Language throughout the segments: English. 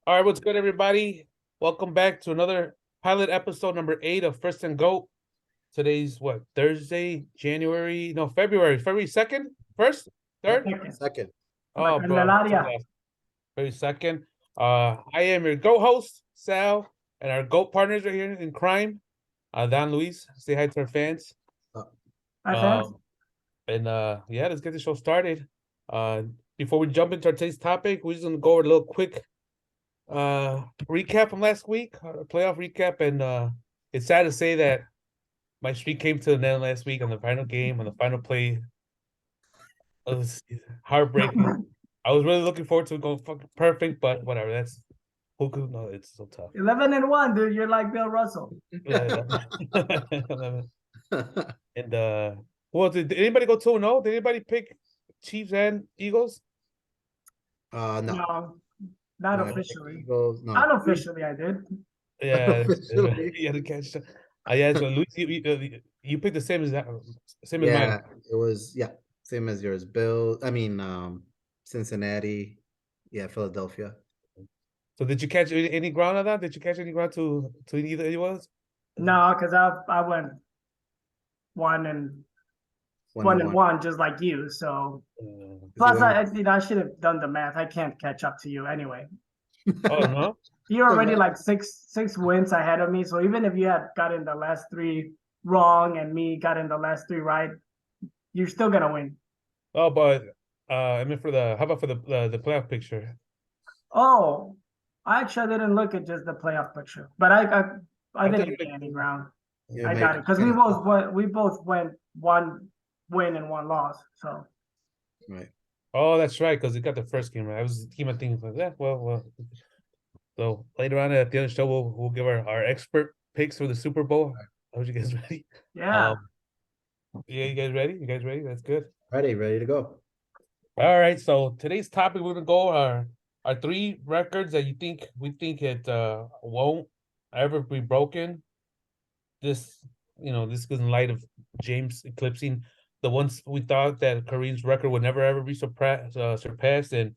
All right, what's good, everybody? Welcome back to another pilot episode number 8 of First and Goat. Today's what? Thursday, February 2nd, 1st, 3rd? Second. Oh, bro, February 2nd. I am your goat host, Sal, and our goat partners right here in crime, Don Luis. Say hi to our fans. Hi, fans. Yeah, let's get the show started. Before we jump into today's topic, we're just gonna go over a little quick recap from last week, playoff recap, and it's sad to say that my streak came to an end last week on the final game, on the final play. It was heartbreaking. I was really looking forward to going fucking perfect, but whatever. That's who could know? It's so tough. 11-1, dude. You're like Bill Russell. Yeah. And well, did anybody go 2-0? Did anybody pick Chiefs and Eagles? No. No, not officially. Eagles, no. Unofficially, I did. Yeah, Officially. you had to catch. Yeah, so Luis, you picked the same as that, same as Yeah, mine. it was same as yours. Cincinnati, Philadelphia. So did you catch any ground on that? Did you catch any ground to either it was? No, because I went one and one, just like you. So plus, I should have done the math. I can't catch up to you anyway. Oh no. You're already like six wins ahead of me. So even if you had gotten the last 3 wrong and me got in the last 3 right, you're still gonna win. Oh, but I mean how about for the playoff picture? Oh, I actually didn't look at just the playoff picture, but I didn't get any ground. Yeah, I got it because we both went 1 win and 1 loss. So right. Oh, that's right, because it got the first game right. I was the team of things like that. Well. So later on at the end of the show, we'll give our expert picks for the Super Bowl. Are you guys ready? yeah. Yeah, you guys ready? You guys ready? That's good. Ready to go. All right. So today's topic, we're gonna go our 3 records that we think it won't ever be broken. This is in light of James eclipsing the ones we thought that Kareem's record would never ever be surpassed, and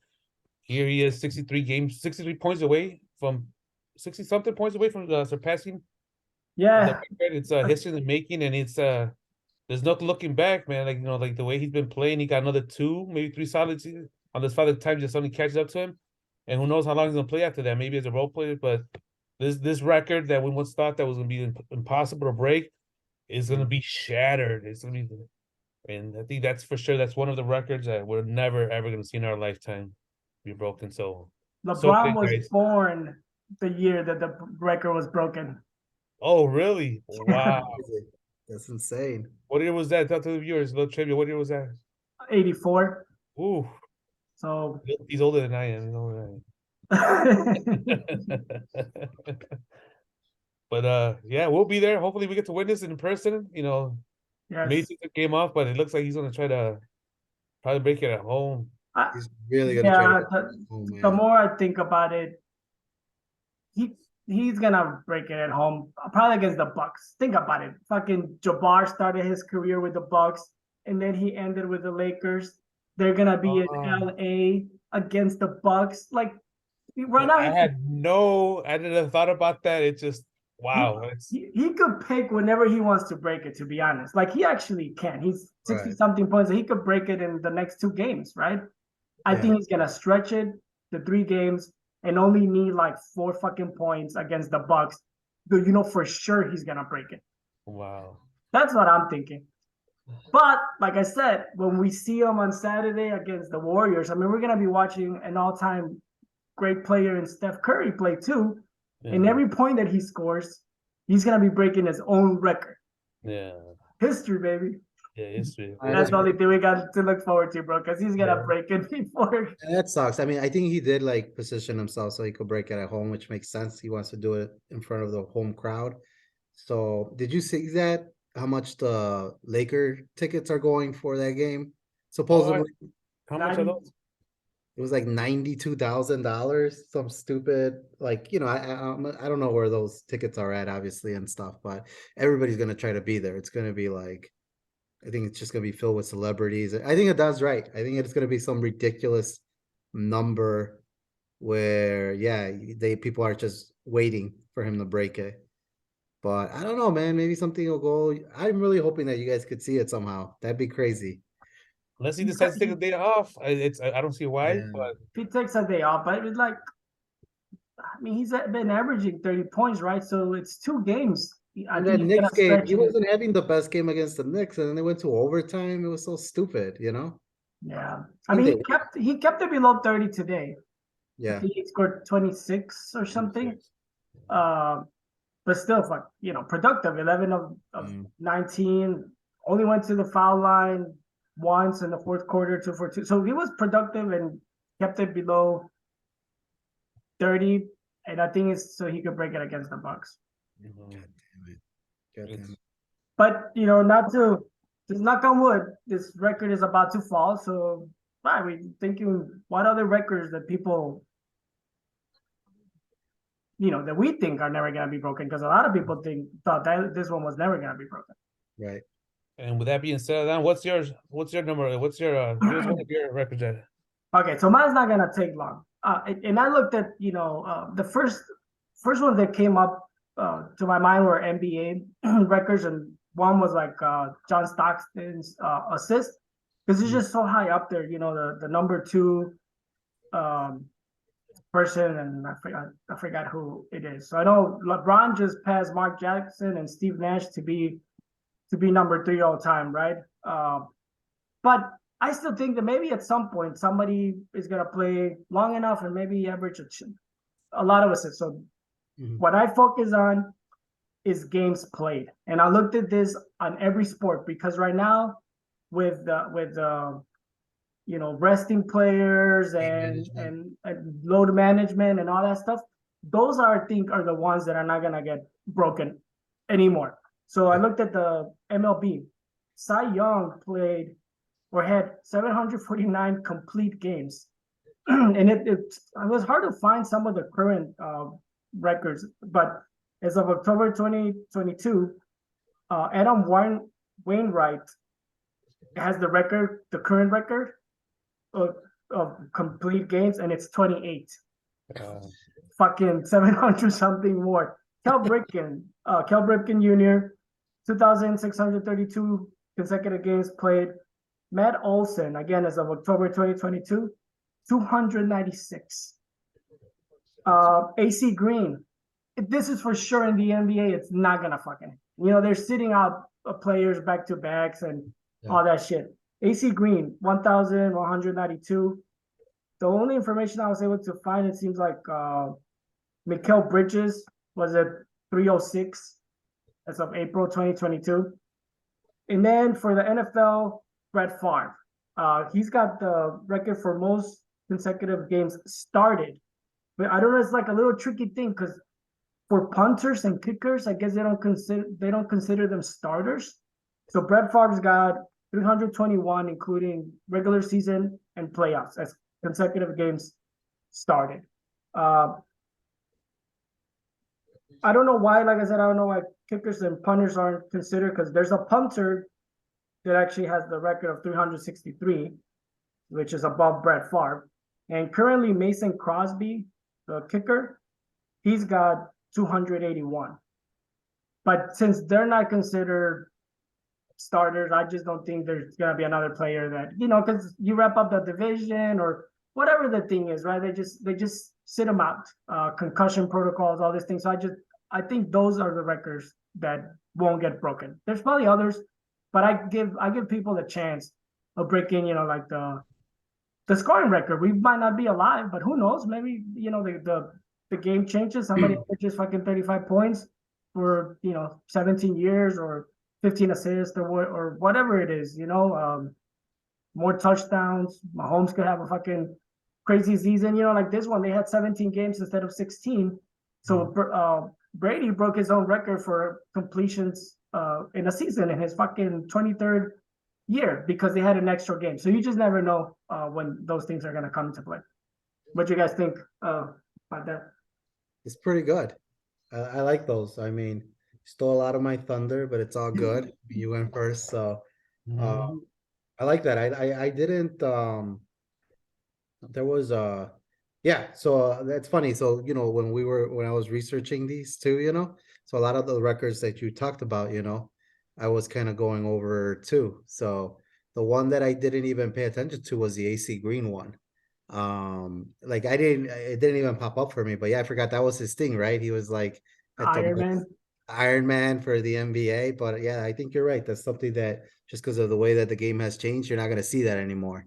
here he is, 63 points away from 60-something points away from surpassing. Yeah. It's history in the making, and it's there's no looking back, man. Like the way he's been playing, he got another 2, maybe 3 solid seasons. On this father time just only catches up to him, and who knows how long he's gonna play after that? Maybe as a role player, but this record that we once thought that was gonna be impossible to break is gonna be shattered. It's gonna be, and I think that's for sure. That's one of the records that we're never ever gonna see in our lifetime be broken. So LeBron was born the year that the record was broken. Oh, really? Wow. That's insane. What year was that? Tell the viewers a little trivia. What year was that? 84. Ooh. So he's older than I am. He's older than I am. But yeah, we'll be there. Hopefully we get to witness it in person. yes. Maybe take the game off, but it looks like he's gonna try to probably break it at home. He's really gonna try to the more I think about it, he's gonna break it at home, probably against the Bucks. Think about it. Fucking Jabbar started his career with the Bucks, and then he ended with the Lakers. They're gonna be in LA against the Bucks. Like right now, I didn't have thought about that. It's just wow. He could pick whenever he wants to break it, to be honest. Like he actually can. He's 60-something points. He could break it in the next 2 games, right? I think he's gonna stretch it the 3 games and only need like 4 fucking points against the Bucks. But for sure he's gonna break it. Wow. That's what I'm thinking. But like I said, when we see him on Saturday against the Warriors, I mean, we're gonna be watching an all-time great player in Steph Curry play too. Yeah. And every point that he scores, he's gonna be breaking his own record. Yeah. History, baby. Yeah, history. That's the only thing we got to look forward to, bro, because he's gonna break it before. And that sucks. I mean, I think he did position himself so he could break it at home, which makes sense. He wants to do it in front of the home crowd. So did you see that? How much the Laker tickets are going for that game? Supposedly. How much are those? It was like $92,000. Some stupid, I don't know where those tickets are at, obviously, and stuff, but everybody's gonna try to be there. It's gonna be I think it's just gonna be filled with celebrities. I think it does right. I think it's gonna be some ridiculous number where yeah, people are just waiting for him to break it. But I don't know, man. Maybe something will go. I'm really hoping that you guys could see it somehow. That'd be crazy. Unless he decides to take a day off, I don't see why. Yeah. But If he takes a day off, but it's like, I mean, he's been averaging 30 points, right? So it's 2 games. I And think then he's gonna Knicks game, stretch he it. wasn't having the best game against the Knicks, and then they went to overtime. It was so stupid, you know? Yeah, I I think mean, they, he kept it below 30 today. I yeah, think he scored 26 or something. Uh, but still, fuck, productive. 11 of Mm. 19. Only went to the foul line once in the fourth quarter, 2 for 2. So he was productive and kept it below 30. And I think it's so he could break it against the Bucks. Mhm. God damn it. God damn It's it. But not to just knock on wood, this record is about to fall. So right, we thinking what other records that people that we think are never gonna be broken, because a lot of people thought that this one was never gonna be broken. Right. and with that being said, Dan, what's yours? What's your number? What's your give us one of your records that Okay, so mine's not gonna take long. And I looked at the first ones that came up to my mind were NBA records, and one was like John Stockton's assist, because it's just so high up there. The number two um, person, and I forgot who it is. So I know LeBron just passed Mark Jackson and Steve Nash to be number 3 all time, right? But I still think that maybe at some point somebody is gonna play long enough and maybe average a lot of assists. So Mhm. what I focus on is games played, and I looked at this on every sport, because right now with resting players Game and, management. and load management and all that stuff, those I think are the ones that are not gonna get broken anymore. So I Yeah. looked at the MLB. Cy Young played or had 749 complete games, and it was hard to find some of the current records. But as of October 2022, Adam Wainwright has the current record of, of complete games, and it's 28. uh, Fucking 700 something more. Cal Ripken Jr., 2,632 consecutive games played. Matt Olson, again, as of October 2022, 296. AC Green, if this is for sure in the NBA, it's not gonna they're sitting out players back to backs and all that shit. AC Green, 1,192. The only information I was able to find, it seems like Mikal Bridges was at 306 as of April 2022. And then for the NFL, Brett Favre. He's got the record for most consecutive games started. But I don't know, it's like a little tricky thing, because for punters and kickers, I guess they don't consider them starters. So Brett Favre's got 321, including regular season and playoffs, as consecutive games started. Uh, I don't know why, like I said, I don't know why kickers and punters aren't considered, because there's a punter that actually has the record of 363, which is above Brett Favre. And currently, Mason Crosby, the kicker, he's got 281. But since they're not considered starters, I just don't think there's gonna be another player that because you wrap up the division or whatever the thing is, right? They just sit them out, concussion protocols, all these things. So I think those are the records that won't get broken. There's probably others, but I give people the chance of breaking, like the scoring record. We might not be alive, but who knows? Maybe the game changes. Somebody averages fucking 35 points for 17 years or 15 assists or whatever it is. More touchdowns. Mahomes could have a fucking crazy season. Like this one, they had 17 games instead of 16. So Brady broke his own record for completions in a season in his fucking 23rd year, because they had an extra game. So you just never know when those things are going to come into play. What do you guys think about that? It's pretty good. I like those. I mean, stole a lot of my thunder, but it's all good. You went first, so uh, mhm. I like that. I didn't. There was Yeah, so that's funny. So, when I was researching these too, so a lot of the records that you talked about, I was kind of going over too. So the one that I didn't even pay attention to was the AC Green one. Like it didn't even pop up for me, but yeah, I forgot that was his thing, right? He was like at the Iron Man. Iron Man for the NBA. But yeah, I think you're right. That's something that just because of the way that the game has changed, you're not gonna see that anymore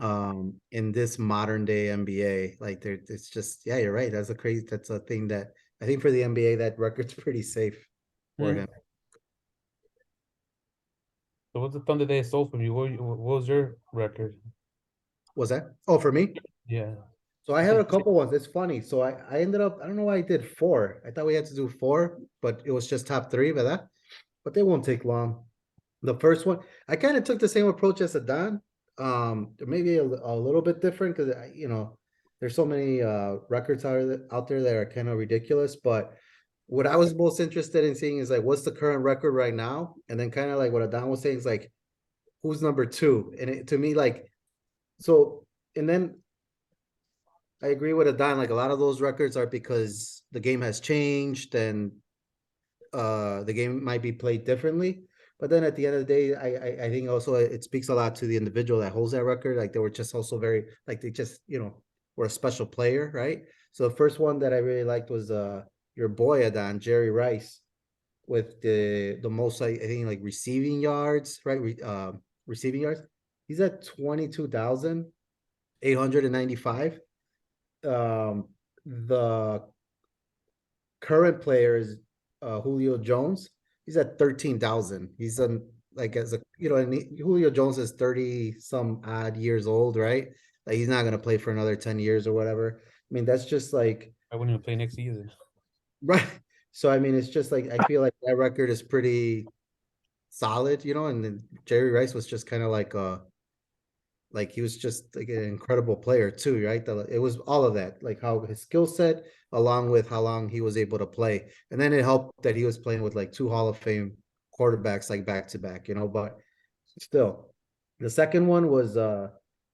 in this modern day NBA. Like it's just, yeah, you're right. That's a thing that I think for the NBA that record's pretty safe for Hmm. him. So what's the Thunder they stole from you? What was your record? Was that? Oh, for me? Yeah. So I You had said a couple ones. It's funny. So I ended up, I don't know why I did four. I thought we had to do four, but it was just top three, but they won't take long. The first one, I kind of took the same approach as Adan. Maybe a little bit different because there's so many records out there that are kind of ridiculous. But what I was most interested in seeing is like what's the current record right now, and then kind of like what Adan was saying is like who's number two, and to me like so, and then I agree with Adan. Like a lot of those records are because the game has changed and the game might be played differently. But then at the end of the day, I think also it speaks a lot to the individual that holds that record. Like they were just also very like they just were a special player, right? So the first one that I really liked was your boy Adon Jerry Rice with the most I think like receiving yards, right? Receiving yards. He's at 22,895. The current player is Julio Jones. He's at 13,000. He's on like as a and Julio Jones is 30 some odd years old, right? Like he's not gonna play for another 10 years or whatever. I mean, that's just like I wouldn't even play next season. right. So I mean, it's just like I feel like that record is pretty solid, and then Jerry Rice was just kind of like he was just like an incredible player too, right? It was all of that, like how his skill set, along with how long he was able to play, and then it helped that he was playing with like two Hall of Fame quarterbacks, like back to back, But still, the second one was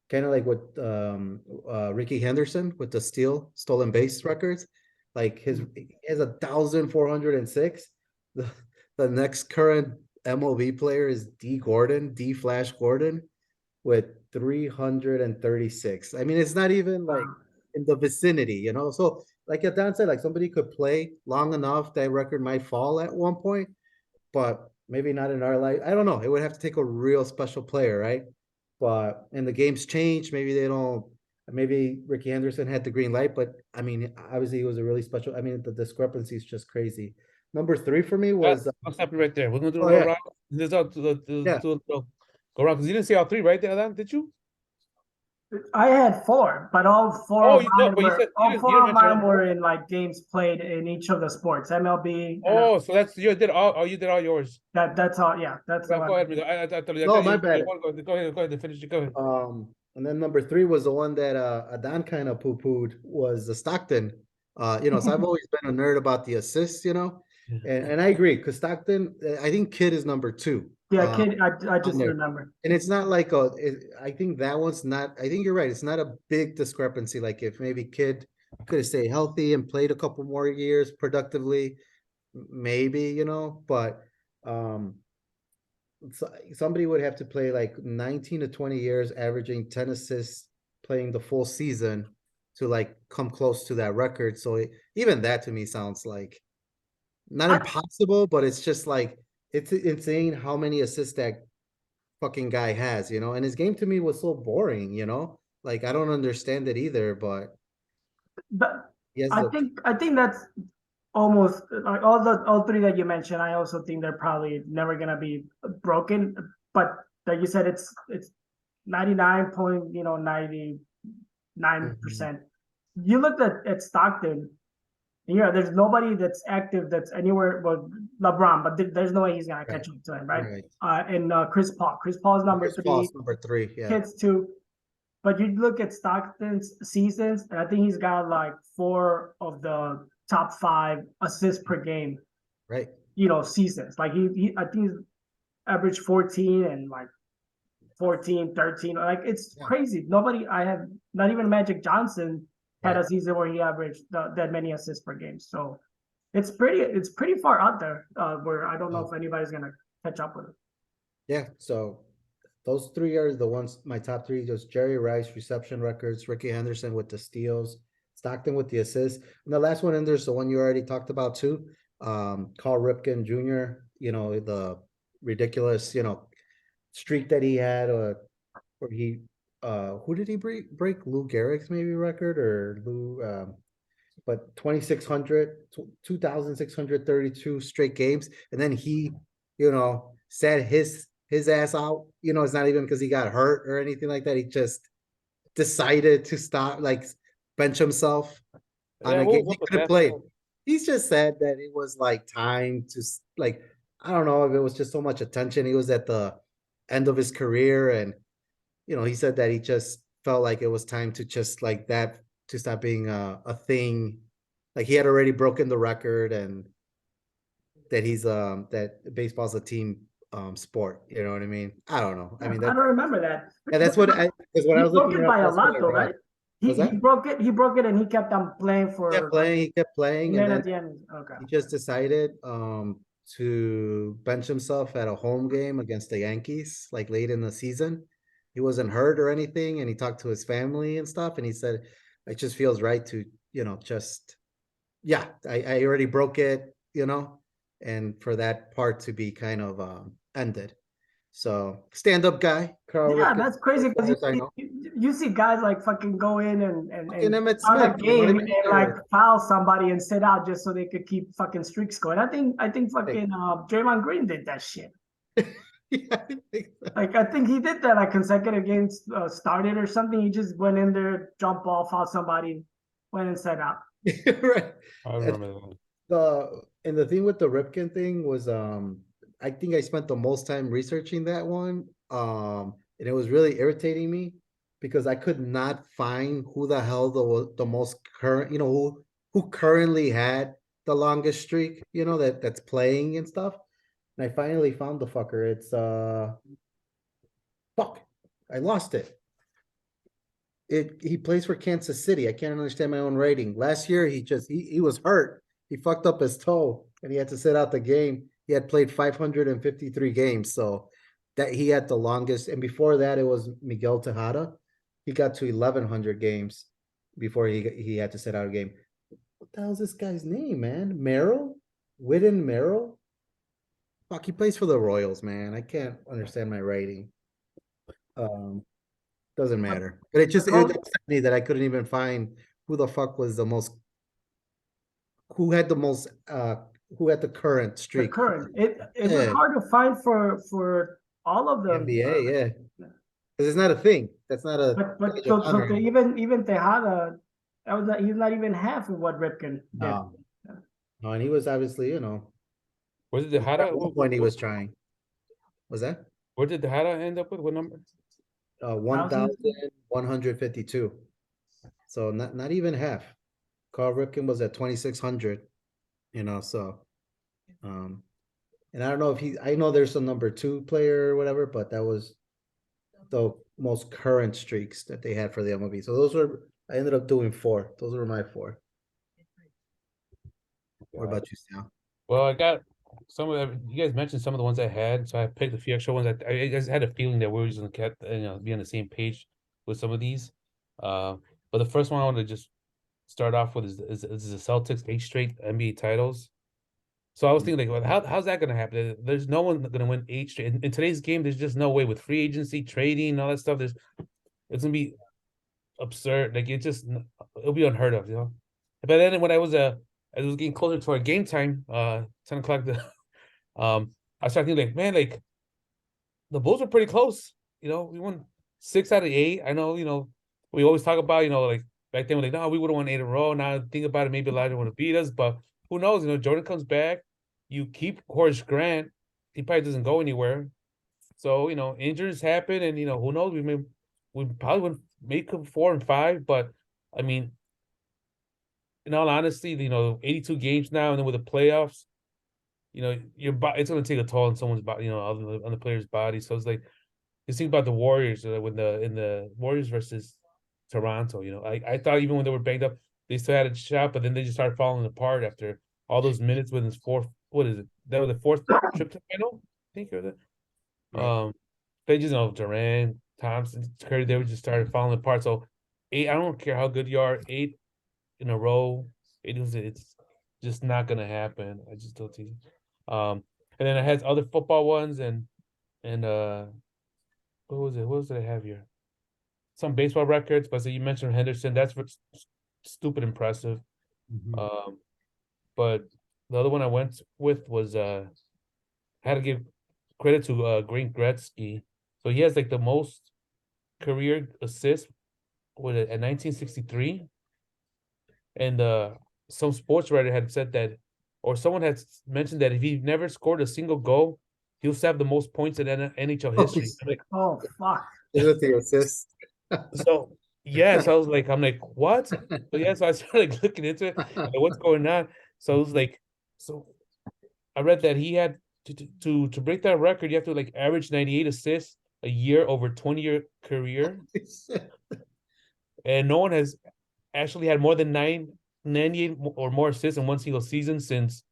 kind of like what Ricky Henderson with the stolen base records, like he has 1,406. The the next current MLB player is D Flash Gordon with 336. I mean, it's not even like Wow. in the vicinity. So, like Adán said, like somebody could play long enough that record might fall at one point, but maybe not in our life. I don't know. It would have to take a real special player, right? But and the game's changed. Maybe they don't. Maybe Ricky Henderson had the green light, but I mean, obviously he was a really special. I mean, the discrepancy is just crazy. Number three for me was I'll stop you right there. We're gonna do a oh little yeah, round. This all yeah. go around because you didn't see all three, right there, Adam? Did you? I had four, but all four Oh, of you no, mine but you were said all you four didn't of mention mine all were four. in like games played in each of the sports, MLB, and Oh, so that's you did all. Oh, you did all yours. that's all. Yeah, that's the Well, one. go ahead. I thought No, my you bad. want to go. Go ahead and finish it. Go ahead. And then number three was the one that Adan kind of poo-pooed was the Stockton. So I've always been a nerd about the assists, and I agree because Stockton, I think Kid is number two Yeah, kid, I on just there, remember. and it's not like I think that one's not. I think you're right. It's not a big discrepancy. Like if maybe Kid could have stayed healthy and played a couple more years productively, maybe but um somebody would have to play like 19 to 20 years, averaging 10 assists, playing the full season to like come close to that record. So even that to me sounds like not I, impossible, but it's just like it's insane how many assists that fucking guy has. And his game to me was so boring. Like I don't understand it either, but but he has I think that's almost like all three that you mentioned. I also think they're probably never gonna be broken. But like you said, it's 99 point 99%. Mhm. You looked at Stockton. Yeah, there's nobody that's active that's anywhere but LeBron, but there's no way he's gonna Right, catch up to him, right? right. And Chris Paul. Chris Paul's number Chris Paul's three, number three, yeah, kids two. But you look at Stockton's seasons, and I think he's got like four of the top five assists per game, right. seasons. Like I think he's averaged 14 and like 14, 13. Like it's Yeah, crazy. Nobody I have not even Magic Johnson had Right. a season where he averaged that many assists per game. So it's pretty far out there. Where I don't know if anybody's gonna catch up with it. Yeah, so those three are the ones, my top three, just Jerry Rice, reception records, Ricky Henderson with the steals, Stockton with the assists. And the last one in there's the one you already talked about too. Carl Ripken Jr., the ridiculous, streak that he had, where he who did he break? Lou Gehrig's maybe record or Lou but 2,600, 2,632 straight games. And then he, said his ass out. It's not even because he got hurt or anything like that. He just decided to stop, like bench himself on Yeah, a what game was he up with could have that? played. He's just said that it was like time to like, I don't know if it was just so much attention. He was at the end of his career, and he said that he just felt like it was time to just like that to stop being a thing. Like he had already broken the record, and that he's that baseball's a team sport. You know what I mean? I don't know. I mean I that, don't remember that. and that's what I because when I He was broke looking it it up, by a that's what lot I though, read. right? Was that? He broke it. He broke it, and he kept on playing for like, He kept playing, and and then then at the end, okay. he just decided to bench himself at a home game against the Yankees, like late in the season. He wasn't hurt or anything, and he talked to his family and stuff, and he said it just feels right to, just yeah, I already broke it, and for that part to be kind of ended. So stand-up guy, Carl Yeah, Ripken, that's crazy as far because as I know. you see guys like fucking go in Fucking and Emmett start Smith, a you know what I game mean? and like foul somebody and sit out just so they could keep fucking streaks going. I think Like, fucking Draymond Green did that shit. yeah, I think so. Like I think he did that like consecutive games started or something. He just went in there, jump ball, foul somebody, went and sat out. Right. I And remember that. the thing with the Ripken thing was I think I spent the most time researching that one. And it was really irritating me because I could not find who the hell the most current, who currently had the longest streak, that's playing and stuff. And I finally found the fucker. It's fuck. I lost it. He plays for Kansas City. I can't understand my own rating. Last year he was hurt. He fucked up his toe and he had to sit out the game. He had played 553 games, so that he had the longest. And before that, it was Miguel Tejada. He got to 1,100 games before he had to sit out a game. What the hell is this guy's name, man? Merrill, Whitten Merrill. Fuck, he plays for the Royals, man. I can't understand my rating. Um, Doesn't matter. But it upset me that I couldn't even find who the fuck was who had the most who had the current The streak. current it was Yeah, hard to find for all of them. NBA, yeah. Because it's not a thing. That's not a But badge of so honor to anymore. even Tejada, that was not, he's not even half of what Ripken did. No. No, and he was obviously, Was it the at Hada? one point he was trying. Was that? Where did the Hada end up with? What number? 1,152. So not even half. Carl Ripken was at 2,600, so and I don't know if I know there's a number 2 player or whatever, but that was the most current streaks that they had for the MLB. So I ended up doing 4. Those were my 4. What about you, Sal? Well, I got some of them. You guys mentioned some of the ones I had, so I picked a few extra ones. I just had a feeling that we were just gonna get, be on the same page with some of these. But the first one I want to just start off with is the Celtics 8 straight NBA titles. So I was thinking, like, well, how's that gonna happen? There's no one gonna win 8 straight in today's game. There's just no way with free agency, trading, all that stuff. It's gonna be absurd. Like it'll be unheard of, But then when as it was getting closer to our game time, 10 o'clock, I started thinking, like, man, like the Bulls were pretty close. We won 6 out of 8. I know, we always talk about, like back then we're like, no, we would have won 8 in a row. Now think about it, maybe Elijah would have beat us, but who knows? Jordan comes back, you keep Horace Grant, he probably doesn't go anywhere. So, injuries happen, and who knows? We probably would make them 4 and 5, but I mean, in all honesty, 82 games now, and then with the playoffs, it's going to take a toll on someone's body, on the player's body. So it's like, just think about the Warriors when in the Warriors versus Toronto. I thought even when they were banged up, they still had a shot, but then they just started falling apart after all those minutes within his fourth. What is it? That was the fourth trip to final, I think, or that. Right. They just Durant, Thompson, Curry, they would just started falling apart. So 8, I don't care how good you are, 8 in a row, it's just not gonna happen. I just don't think. And then I had other football ones and what was it? What was it I have here? Some baseball records, but so you mentioned Henderson. That's stupid impressive. Mhm. But the other one I went with was I had to give credit to Green Gretzky. So he has like the most career assists with it at 1963. And some sports writer had said that, or someone had mentioned that if he never scored a single goal, he'll still have the most points in NHL history. I'm like, Oh fuck. Is it the assist? so yes, I'm like, what? So yeah, so I started like looking into it, like, what's going on. So it was like, so I read that he had to break that record, you have to like average 98 assists a year over 20-year career, and no one has actually had more than 98 or more assists in one single season since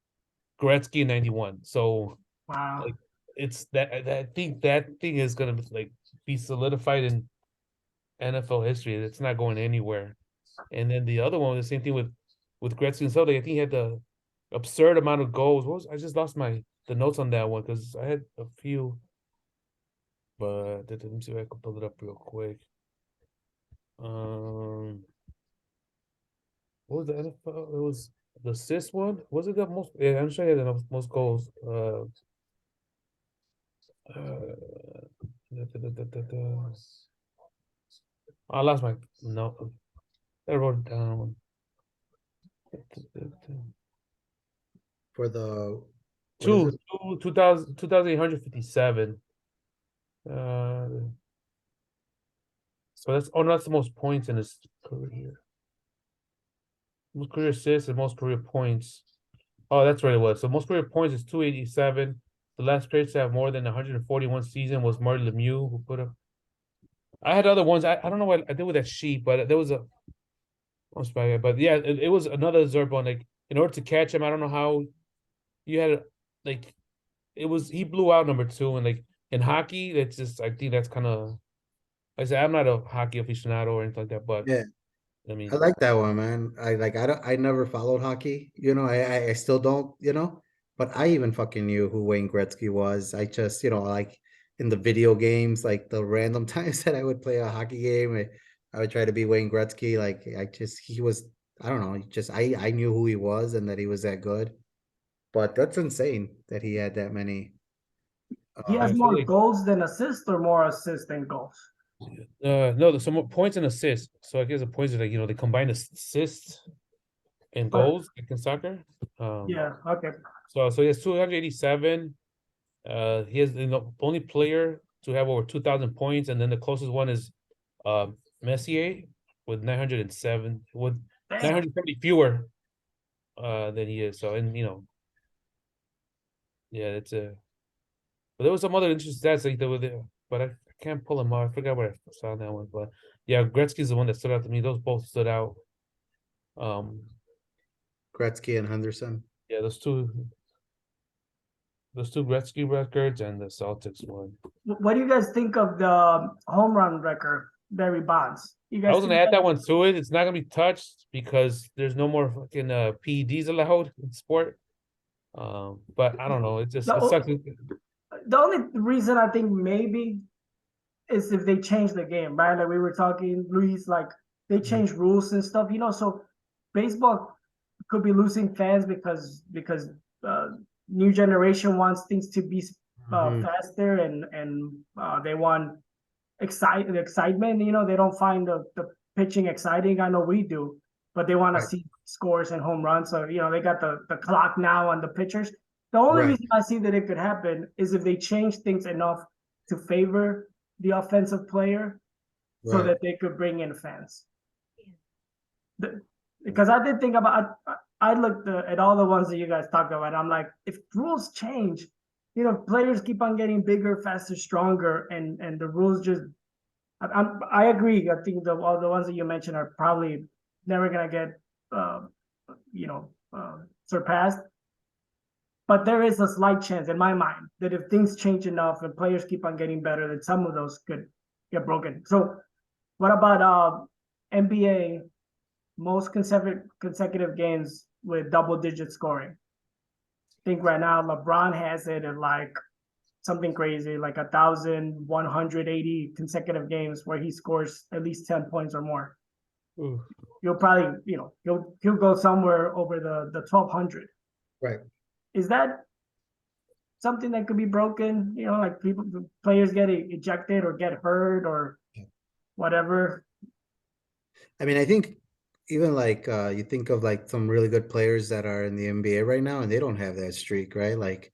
Gretzky in 91. So Wow. like it's that I think that thing is gonna like be solidified in NFL history. It's not going anywhere. And then the other one, the same thing with Gretzky and stuff. Like I think he had the absurd amount of goals. I just lost the notes on that one because I had a few, but let me see if I can pull it up real quick. What was the NFL? It was the assist one. Was it the most? Yeah, I'm sure he had the most goals. I lost my no. I wrote it down. For the what is Two, it? 2,857. Uh, so that's no, that's the most points in his career. Most career assists and most career points. Oh, that's what it was. So most career points is 287. The last player to have more than 141 season was Marty Lemieux, who put up. I had other ones. I don't know what I did with that sheet, but there was a. But yeah, it was another Zerbon. Like in order to catch him, I don't know how you had like it was he blew out number 2 and like in hockey, that's just I think that's kind of like I said I'm not a hockey aficionado or anything like that, but Yeah, I I mean like that one, man. I never followed hockey, I still don't. But I even fucking knew who Wayne Gretzky was. I just, like in the video games, like the random times that I would play a hockey game, I would try to be Wayne Gretzky. Like he was, I don't know, just I knew who he was and that he was that good. But that's insane that he had that many. He has yeah, Um, so more like goals than assists or more assists than goals. no, there's some more points and assists. So I guess the points are like they combine assists and But goals like in soccer. Um, yeah, okay. so he has 287. He is the only player to have over 2,000 points, and then the closest one is Messier with 907 with Damn. 970 fewer than he is. So and yeah, it's a. But there was some other interesting stats like there were there, but I can't pull them out. I forgot where I saw that one, but yeah, Gretzky's the one that stood out to me. Those both stood out. Um, Gretzky and Henderson. yeah, those two Gretzky records and the Celtics one. What do you guys think of the home run record, Barry Bonds? You I guys was gonna think add that? that one to it. It's not gonna be touched because there's no more fucking PEDs allowed in sport. But I don't know. The, It sucks. the only reason I think maybe is if they change the game, right? Like we were talking, Luis, like they change rules and stuff, so baseball could be losing fans because new generation wants things to be Mhm. faster and they want excitement. They don't find the pitching exciting. I know we do, but they want to Right, see scores and home runs. So they got the clock now on the pitchers. The only right, reason I see that it could happen is if they change things enough to favor the offensive player so right. that they could bring in fans. Because I did think about I looked at all the ones that you guys talked about. I'm like, if rules change, players keep on getting bigger, faster, stronger, and the rules just I agree. I think all the ones that you mentioned are probably never gonna get, you know, surpassed. But there is a slight chance in my mind that if things change enough and players keep on getting better, that some of those could get broken. So, what about NBA most consecutive games with double-digit scoring? I think right now LeBron has it at like something crazy, like 1,180 consecutive games where he scores at least 10 points or more. Ooh. You'll probably, he'll go somewhere over the 1,200. Right. Is that something that could be broken? Like players get ejected or get hurt or whatever. I mean, I think even like you think of like some really good players that are in the NBA right now, and they don't have that streak, right? Like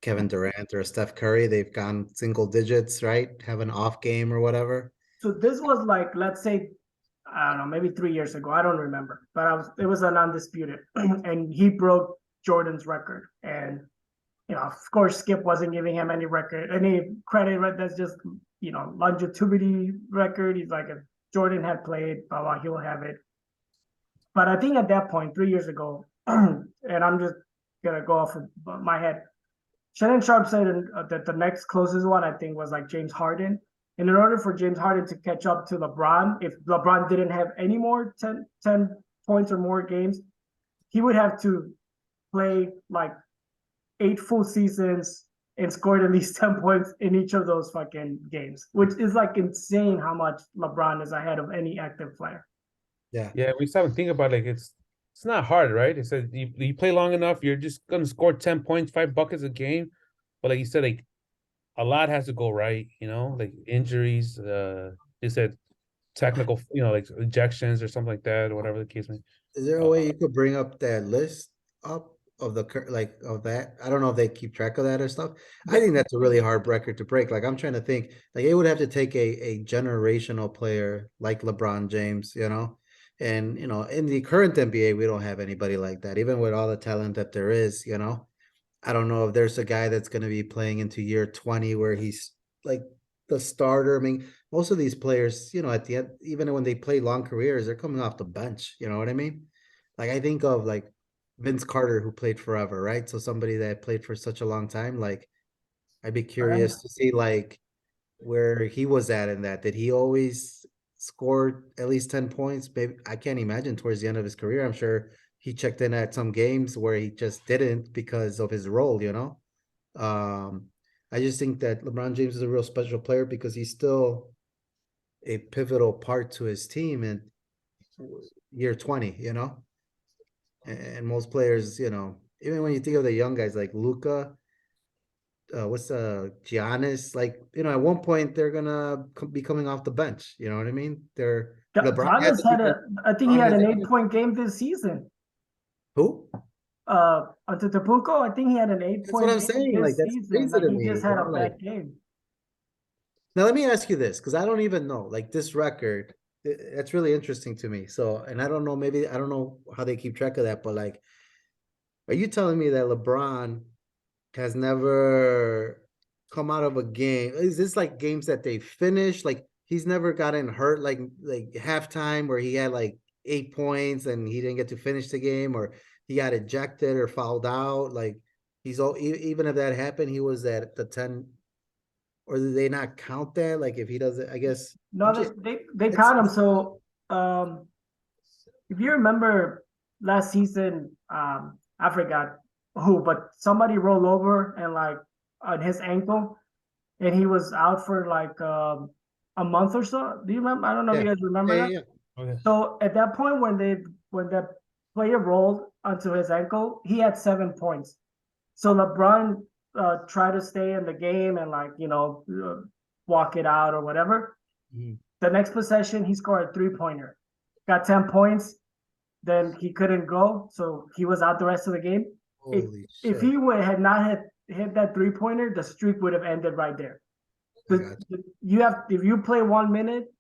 Kevin Durant or Steph Curry, they've gone single digits, right? Have an off game or whatever. So this was like, let's say, I don't know, maybe 3 years ago. I don't remember, but it was an undisputed, and he broke Jordan's record. And of course, Skip wasn't giving him any credit. Right? That's just longevity record. He's like, if Jordan had played, blah blah, he'll have it. But I think at that point, 3 years ago, and I'm just gonna go off of my head. Shannon Sharp said that the next closest one I think was like James Harden. And in order for James Harden to catch up to LeBron, if LeBron didn't have any more 10 points or more games, he would have to play like 8 full seasons and scored at least 10 points in each of those fucking games, which is like insane how much LeBron is ahead of any active player. Yeah. Yeah, we start to think about it's not hard, right? It says you play long enough, you're just gonna score 10 points, 5 buckets a game. But like you said, like a lot has to go right, like injuries, they said technical, like ejections or something like that, or whatever the case may be. Is there a way you could bring up that list up of of that? I don't know if they keep track of that or stuff. I think that's a really hard record to break. Like I'm trying to think, like it would have to take a generational player like LeBron James, and in the current NBA, we don't have anybody like that. Even with all the talent that there is, I don't know if there's a guy that's going to be playing into year 20 where he's like the starter. I mean, most of these players, at the end, even when they play long careers, they're coming off the bench. You know what I mean? Like I think of like Vince Carter, who played forever, right? So somebody that played for such a long time, like I'd be curious to see like where he was at in that. Did he always score at least 10 points? Maybe I can't imagine towards the end of his career. I'm sure he checked in at some games where he just didn't because of his role, I just think that LeBron James is a real special player because he's still a pivotal part to his team in year 20, and most players, even when you think of the young guys like Luka, Giannis, like, at one point they're gonna be coming off the bench. You know what I mean? LeBron had to I think he had an 8-point game this season. Who? Antetokounmpo, I think he had an 8-point That's what I'm saying. Like that's season. crazy to he me. just had a bad game. Now let me ask you this, because I don't even know. Like this record, that's really interesting to me. So, and I don't know, maybe I don't know how they keep track of that, but like, are you telling me that LeBron has never come out of a game? Is this like games that they finished? Like he's never gotten hurt, like halftime where he had like 8 points and he didn't get to finish the game, or he got ejected or fouled out. Like even if that happened, he was at the 10. Or do they not count that? Like if he doesn't, I guess. No, they count him. So if you remember last season, I forgot who, but somebody rolled over and like on his ankle, and he was out for like a month or so. Do you remember? I don't know if you guys remember that. Yeah. Okay. So at that point, when that player rolled onto his ankle, he had 7 points. So LeBron tried to stay in the game and like walk it out or whatever. Mhm. The next possession, he scored a 3-pointer, got 10 points. Then he couldn't go, so he was out the rest of the game. Holy If shit. he had not hit that 3-pointer, the streak would have ended right there. If you play 1 minute,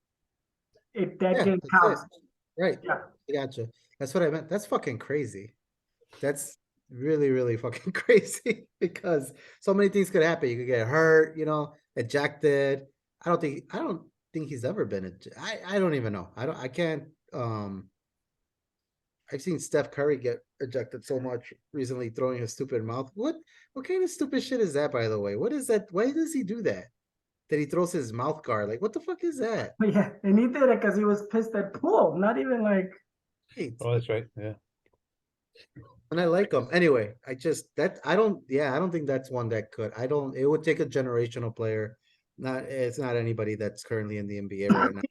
that game counts. Right. Yeah. I gotcha. That's what I meant. That's fucking crazy. That's really, really fucking crazy because so many things could happen. You could get hurt, ejected. I don't think he's ever been I don't even know. I can't I've seen Steph Curry get ejected so much recently throwing his stupid mouth. What kind of stupid shit is that, by the way? What is that? Why does he do that? That he throws his mouth guard? Like, what the fuck is that? But yeah, and he did it because he was pissed at Poole. Not even like Hey, Oh, that's right. Yeah. and I like him. Anyway, I don't think that's one that could. I don't it would take a generational player. It's not anybody that's currently in the NBA right now.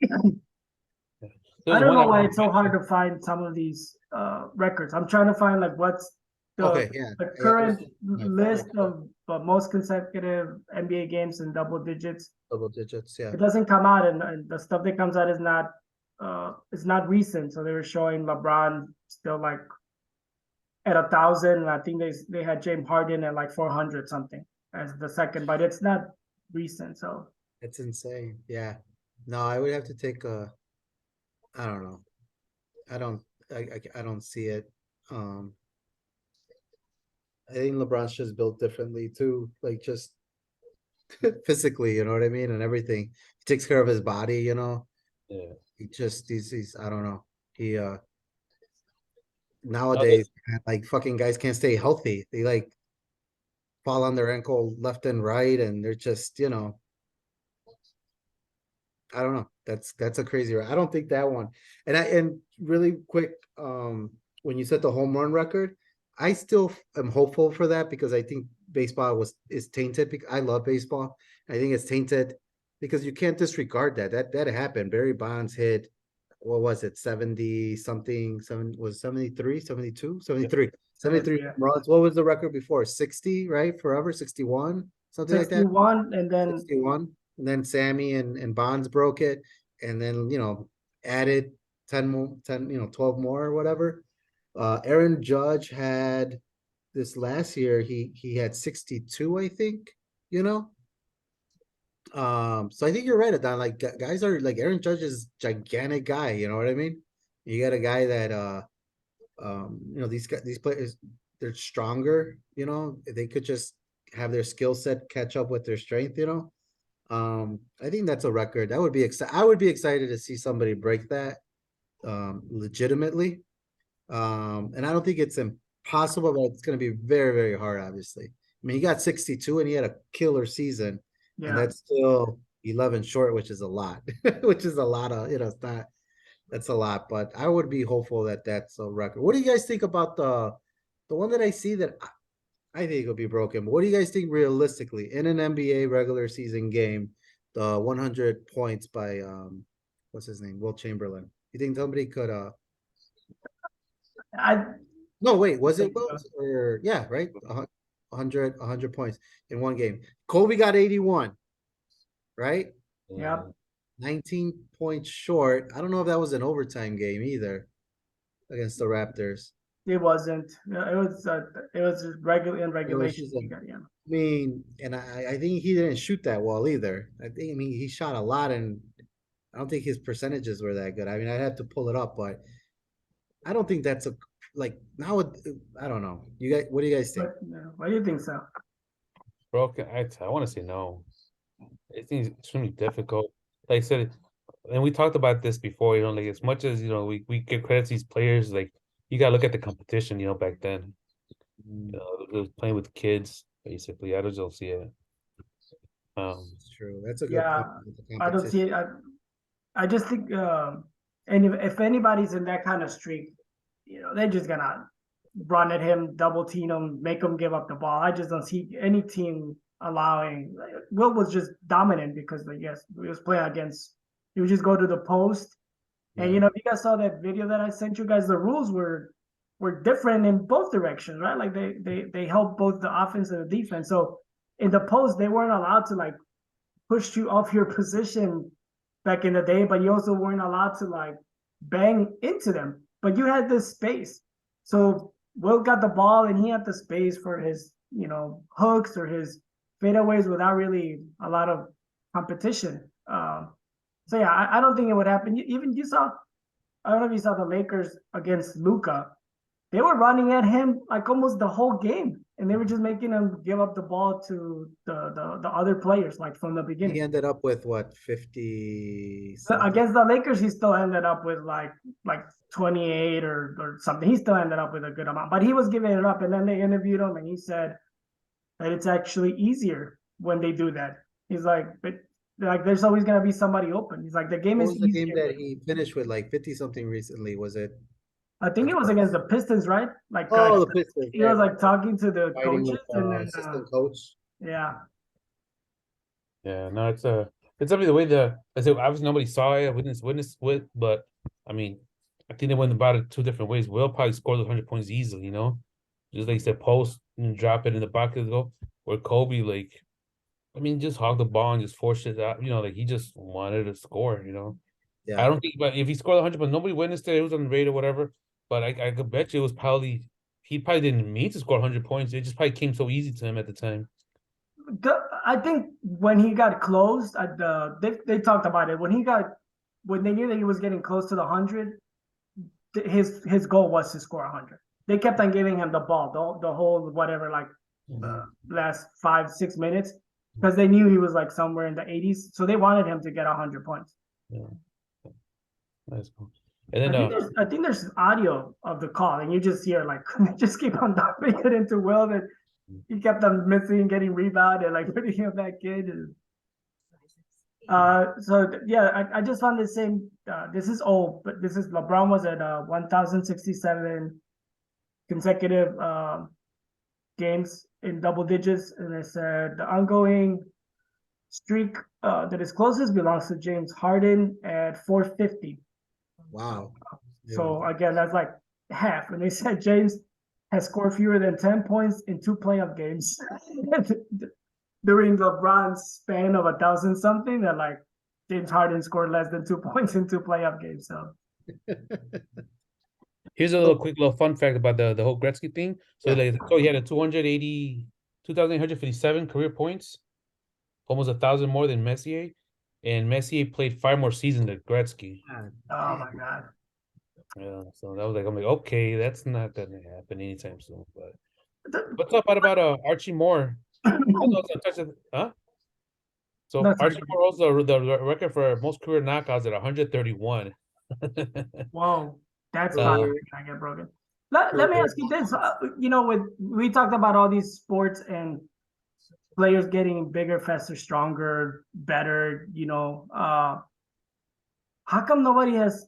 I There's don't one know I why want it's to so hard mention. to find some of these records. I'm trying to find like what's the Okay, yeah. the Yeah, I was current my phone like list of most consecutive NBA games in double digits. double digits, yeah. It doesn't come out, and the stuff that comes out is not recent. So they were showing LeBron still like at 1,000, and I think they had James Harden at like 400 something as the second, but it's not recent. So It's insane. Yeah. No, I would have to take a I don't know. I don't I don't see it. Um I think LeBron's just built differently too, like just physically, you know what I mean, and everything. He takes care of his body, you know. Yeah. He's I don't know. He No, there's, nowadays like fucking guys can't stay healthy. They like fall on their ankle left and right, and they're just, you know, I don't know. That's a crazy. I don't think that one. And really quick, when you set the home run record, I still am hopeful for that because I think baseball is tainted. Because I love baseball. I think it's tainted because you can't disregard that. That happened. Barry Bonds hit, what was it, 70 something, 73, 72, yeah. 73, 73 yeah, runs. What was the record before? 60, right? Forever, 61, something like that. 61, and then 61. And then Sammy and Bonds broke it. And then, you know, added 10 more, 10, 12 more or whatever. Aaron Judge had this last year, he had 62, I think, you know. So I think you're right, Adon. Like guys are like Aaron Judge is gigantic guy, you know what I mean? You got a guy that these players they're stronger, you know, they could just have their skill set catch up with their strength, you know. I think that's a record. That would be I would be excited to see somebody break that legitimately. And I don't think it's impossible, but it's going to be very, very hard, obviously. I mean, he got 62 and he had a killer season, and yeah. that's still 11 short, which is a lot, which is a lot of, it's not, that's a lot, but I would be hopeful that that's a record. What do you guys think about the one that I see that I think it'll be broken. But what do you guys think realistically in an NBA regular season game, the 100 points by what's his name, Will Chamberlain? You think somebody could I no wait, was it think Will so. or yeah, right? 100 points in one game. Kobe got 81, right? Yeah, 19 points short. I don't know if that was an overtime game either against the Raptors. it wasn't. It was just regular in Regular regulation. season. Yeah. I mean, and I think he didn't shoot that well either. I mean, he shot a lot, and I don't think his percentages were that good. I mean, I'd have to pull it up, but I don't think that's a like now. I don't know. You guys, what do you guys think? But why do you think so? broken. I want to say no. I think it's extremely difficult. Like I said, and we talked about this before, like as much as, we give credit to these players, like you gotta look at the competition, back then. It was playing with kids, basically. I just don't see it. It's true. That's a good Yeah, point with the I don't see competition. it. I just think, and if anybody's in that kind of streak, they're just gonna run at him, double team him, make him give up the ball. I just don't see any team allowing. Will was just dominant because, yes, he was playing against. He would just go to the post, and Yeah. if you guys saw that video that I sent you guys, the rules were different in both directions, right? Like they help both the offense and the defense. So in the post, they weren't allowed to like push you off your position back in the day, but you also weren't allowed to like bang into them. But you had this space. So Will got the ball and he had the space for his, hooks or his fadeaways without really a lot of competition. So yeah, I don't think it would happen. Even you saw, I don't know if you saw the Lakers against Luca. They were running at him like almost the whole game, and they were just making him give up the ball to the other players, like from the beginning. He ended up with what, 50 So something? against the Lakers, he still ended up with like 28 or something. He still ended up with a good amount, but he was giving it up. And then they interviewed him, and he said that it's actually easier when they do that. He's but like there's always gonna be somebody open. He's like the game What is was the game easier. that he finished with like 50 something recently? Was it? I think it was against the Pistons, right? Like Oh, the Pistons. he was like talking to the Fighting coaches, with and then assistant coach. yeah. Yeah, no, it's definitely the way I said obviously nobody saw it, witness with, but I mean, I think they went about it two different ways. Will probably scored those 100 points easily, you know, just like you said, post and drop it in the bucket go. Where Kobe, like, I mean, just hog the ball and just force it out, you know, like he just wanted to score, you know. I Yeah. don't think, but if he scored 100, but nobody witnessed it, it was on the radar or whatever. But I could bet you it was probably he probably didn't mean to score 100 points. It just probably came so easy to him at the time. I think when he got closed at they talked about it when they knew that he was getting close to the 100. His goal was to score 100. They kept on giving him the ball the whole whatever like last 5-6 minutes because they knew he was like somewhere in the 80s, so they wanted him to get 100 points. Yeah, that's cool. And then I think there's audio of the call, and you just hear like just keep on dumping it into Will that he kept on missing, getting rebound, and like putting him back in. And, so yeah, I just found the same. This is old, but this is LeBron was at 1,067 consecutive games in double digits, and they said the ongoing streak that is closest belongs to James Harden at 450. Wow. So again, that's like half. And they said James has scored fewer than 10 points in 2 playoff games during LeBron's span of 1,000 something. That like James Harden scored less than 2 points in 2 playoff games. So here's a little fun fact about the whole Gretzky thing. So he had a 2,857 career points, almost 1,000 more than Messier, and Messier played 5 more seasons than Gretzky. oh my god. Yeah, so that was like I'm like, okay, that's not gonna happen anytime soon. But what's up about Archie Moore? Huh? So That's Archie Moore holds the record for most career knockouts at 131. Whoa, that's not gonna get broken. Let me ask you this. We talked about all these sports and players getting bigger, faster, stronger, better. How come nobody has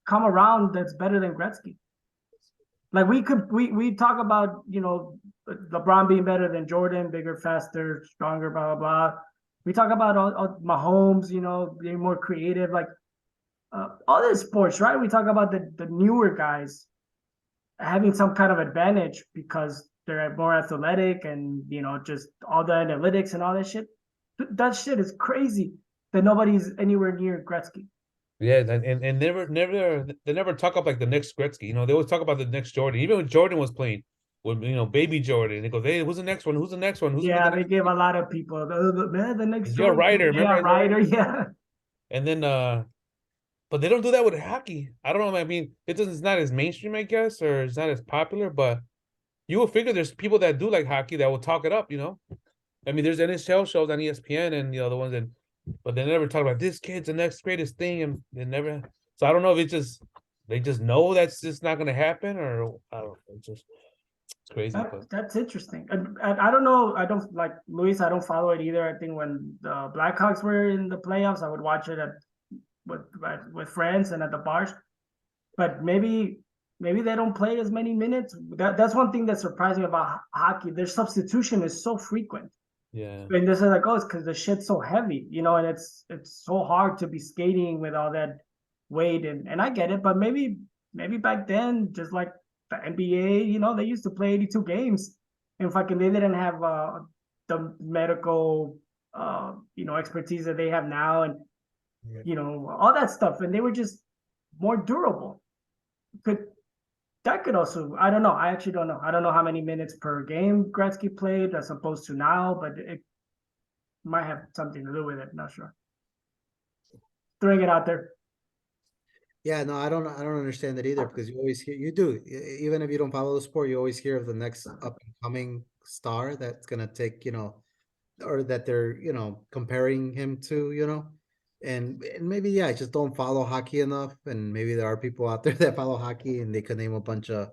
come around that's better than Gretzky? Like we talk about LeBron being better than Jordan, bigger, faster, stronger, blah blah blah. We talk about all Mahomes, being more creative, like all these sports, right? We talk about the newer guys having some kind of advantage because they're more athletic and just all the analytics and all that shit. That shit is crazy that nobody's anywhere near Gretzky. Yeah, and they never talk up like the next Gretzky. They always talk about the next Jordan. Even when Jordan was playing with baby Jordan, they go, "Hey, who's the next one? Who's the next one? They gave a lot of people the next Joe Ryder, remember? Ryder, yeah. And then but they don't do that with hockey. I don't know. I mean, it's not as mainstream, I guess, or it's not as popular. But you will figure there's people that do like hockey that will talk it up. I mean, there's NHL shows on ESPN and the ones that. But they never talk about this kid's the next greatest thing, and they never. So I don't know if they just know that's just not going to happen, or I don't know. It's crazy. That's interesting. I don't know. I don't like Luis. I don't follow it either. I think when the Blackhawks were in the playoffs, I would watch it with friends and at the bars. But maybe they don't play as many minutes. That's one thing that surprised me about hockey. Their substitution is so frequent. Yeah. And this is like, it's because the shit's so heavy, and it's so hard to be skating with all that weight, and I get it, but maybe back then, just like the NBA, they used to play 82 games, and fucking they didn't have the medical expertise that they have now, and all that stuff, and they were just more durable. That could also, I don't know. I actually don't know. I don't know how many minutes per game Gretzky played as opposed to now, but it might have something to do with it. Not sure. Throwing it out there. Yeah, no, I don't understand that either because you always hear you do even if you don't follow the sport, you always hear of the next up and coming star that's gonna take, or that they're, comparing him to, and maybe yeah, I just don't follow hockey enough, and maybe there are people out there that follow hockey and they could name a bunch of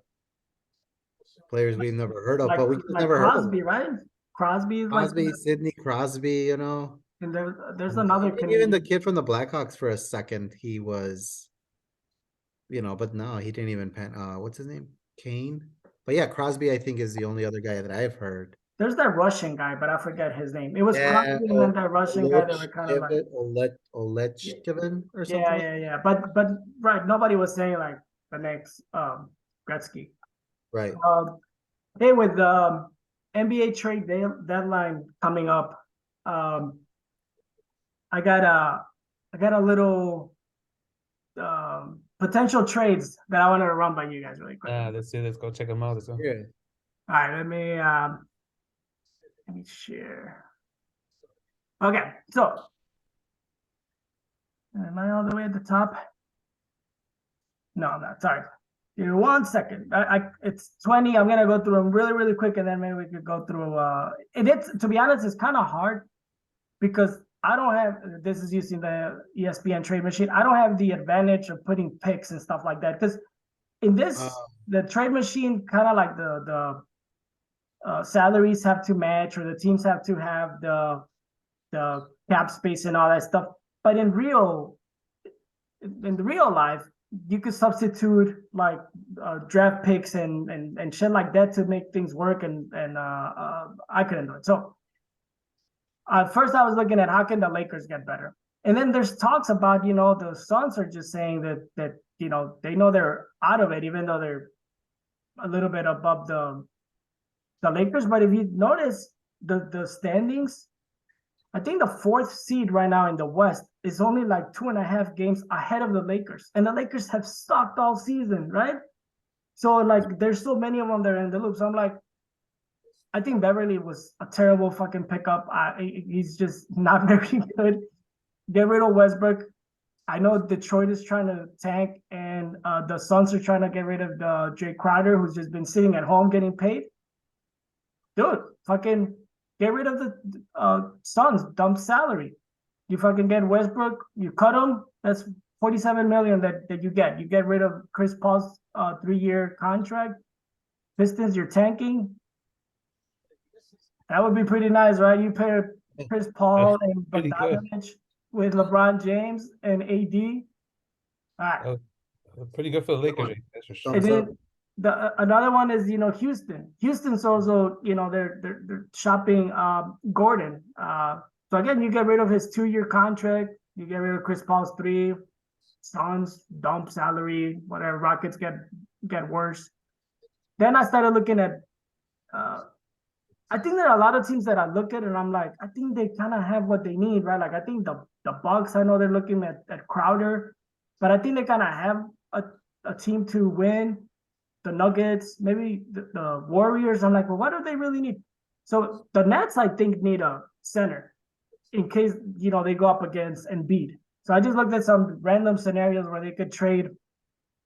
players we've never heard of, Like but we just like never heard of them. Crosby, right? Crosby is like, Crosby, Sidney Crosby, and there's and another even the Canadian. kid from the Blackhawks for a second, he was, but no, he didn't even what's his name? Kane. But yeah, Crosby, I think, is the only other guy that I've heard. There's that Russian guy, but I forget his name. It was Yeah, Crosby and then that Russian guy that were kind of like, yeah, Olechkivin or yeah, something. yeah, yeah. But right, nobody was saying like the next Gretzky. Right. Hey, with NBA trade deadline coming up, um, I got a little potential trades that I wanted to run by you guys really quick. Let's see. Let's go check them out. Yeah. All right, let me share. Okay, so am I all the way at the top? No, I'm not. Sorry. Give me 1 second. It's 20. I'm gonna go through them really, really quick, and then maybe we could go through. It's to be honest, it's kind of hard because I don't have. This is using the ESPN trade machine. I don't have the advantage of putting picks and stuff like that because in this, the trade machine kind of like the salaries have to match or the teams have to have the cap space and all that stuff. But in the real life, you could substitute like draft picks and shit like that to make things work, and I couldn't do it. So first I was looking at how can the Lakers get better, and then there's talks about the Suns are just saying that they know they're out of it, even though they're a little bit above the Lakers. But if you notice the standings, I think the fourth seed right now in the West is only like 2.5 games ahead of the Lakers. And the Lakers have sucked all season, right? So like there's so many of them that are in the loop. So I'm like, I think Beverly was a terrible fucking pickup. He's just not very good. Get rid of Westbrook. I know Detroit is trying to tank, and the Suns are trying to get rid of the Jay Crowder, who's just been sitting at home getting paid. Dude, fucking get rid of the Suns, dump salary. You fucking get Westbrook, you cut him. That's 47 million that you get. You get rid of Chris Paul's 3-year contract. Pistons, you're tanking. That would be pretty nice, right? You pair Chris Paul and Bogdanovich with LeBron James and AD. All right. Pretty good for the Lakers, that's for sure. And then another one is Houston. Houston's also they're shopping Gordon. So again, you get rid of his 2-year contract. You get rid of Chris Paul's 3. Suns dump salary. Whatever. Rockets get worse. Then I started looking at. I think there are a lot of teams that I look at and I'm like, I think they kind of have what they need, right? Like I think the Bucks. I know they're looking at Crowder, but I think they kind of have a team to win. The Nuggets, maybe the Warriors. I'm like, well, what do they really need? So the Nets, I think, need a center in case they go up against Embiid. So I just looked at some random scenarios where they could trade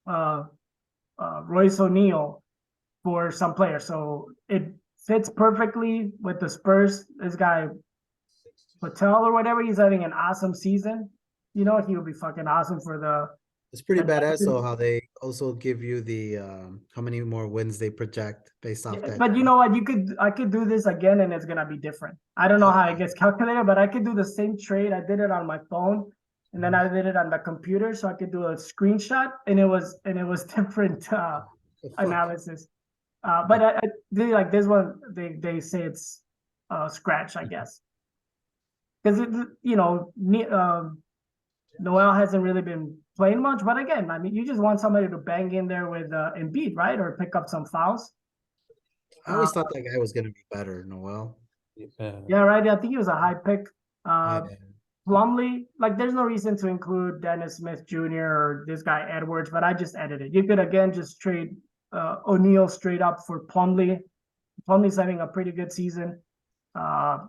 Royce O'Neal for some player. So it fits perfectly with the Spurs. This guy Patel or whatever, he's having an awesome season. He would be fucking awesome for the. It's pretty badass though how they also give you the how many more wins they project based off that. But you know what? I could do this again and it's gonna be different. I don't know how it gets calculated, but I could do the same trade. I did it on my phone and then I did it on the computer, so I could do a screenshot and it was different analysis. But I really like this one. They say it's scratch, I guess, because Noel hasn't really been playing much. But again, I mean, you just want somebody to bang in there with Embiid, right, or pick up some fouls. I always thought that guy was going to be better, Noel. Yeah, right. I think he was a high pick. Plumlee, like, there's no reason to include Dennis Smith Jr. or this guy Edwards, but I just edited. You could again just trade O'Neal straight up for Plumlee. Plumlee's having a pretty good season. Yeah.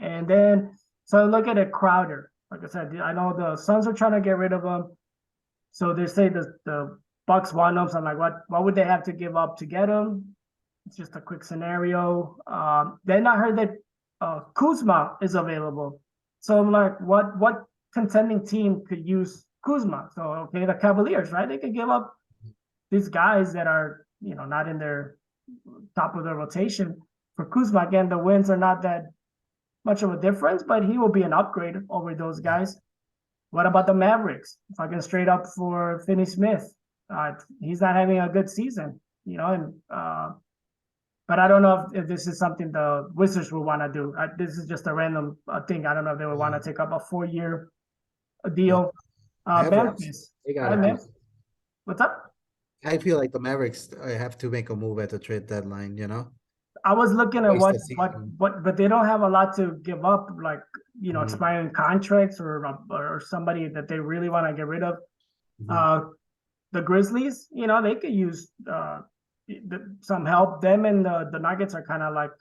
And then, so look at a Crowder. Like I said, I know the Suns are trying to get rid of him. So they say the Bucks want him. So I'm like, what would they have to give up to get him? It's just a quick scenario. Then I heard that Kuzma is available. So I'm like, what contending team could use Kuzma? So okay, the Cavaliers, right? They could give up these guys that are, not in their top of their rotation for Kuzma. Again, the wins are not that much of a difference, but he will be an upgrade over those guys. What about the Mavericks? If I can straight up for Finney Smith, he's not having a good season, and but I don't know if this is something the Wizards will want to do. This is just a random thing. I don't know if they would want to take up a 4-year deal. Mavericks, Memphis, they right, gotta do. what's up? I feel like the Mavericks have to make a move at the trade deadline. I was looking at Waste what the season. but they don't have a lot to give up, like Mhm. expiring contracts or somebody that they really want to get rid of. Mhm. The Grizzlies, they could use some help. Them and the Nuggets are kind of like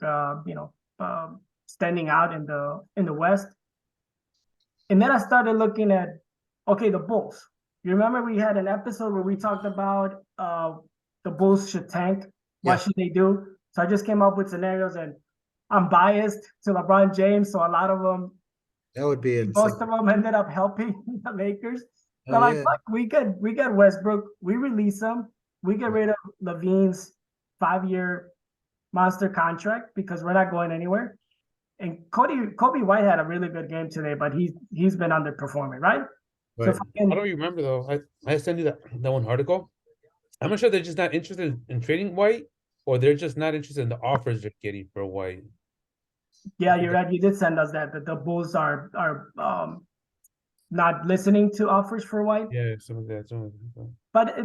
standing out in the West. And then I started looking at the Bulls. You remember we had an episode where we talked about the Bulls should tank. What Yeah. should they do? So I just came up with scenarios, and I'm biased to LeBron James, so a lot of them, That would be insane. most of them ended up helping the Lakers. Oh, So like, yeah. fuck, we get Westbrook, we release him, we get rid of Levine's 5-year monster contract because we're not going anywhere. And Kobe White had a really good game today, but he's been underperforming, right? Right. So I don't remember though. I sent you that one article. I'm not sure they're just not interested in trading White, or they're just not interested in the offers they're getting for White. yeah, you're right. You did send us that the Bulls are not listening to offers for White. Yeah, some of that. But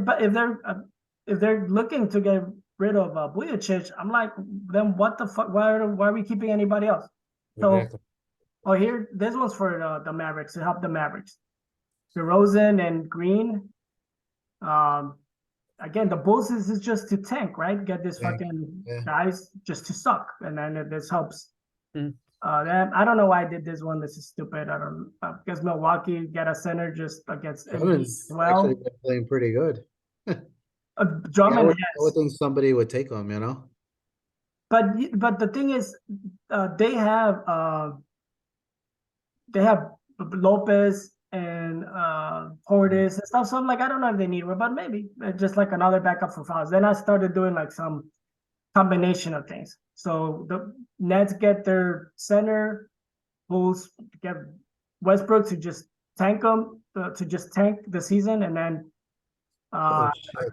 if they're looking to get rid of Vujacic, I'm like, then what the fuck? Why are we keeping anybody else? So, Exactly. here, this one's for the Mavericks to help the Mavericks. DeRozan and Green. Again, the Bulls is just to tank, right? Get this fucking guys just to suck, and then this helps. Then I don't know why I did this one. This is stupid. I don't because Milwaukee get a center just against Drummond's Embiid. Well, actually been playing pretty good. Drummond, I would think somebody would take him, but the thing is, they have Lopez and Portis and stuff. So I'm like, I don't know if they need one, but maybe just like another backup for fouls. Then I started doing like some combination of things. So the Nets get their center, Bulls get Westbrook to just tank them, to just tank the season, and then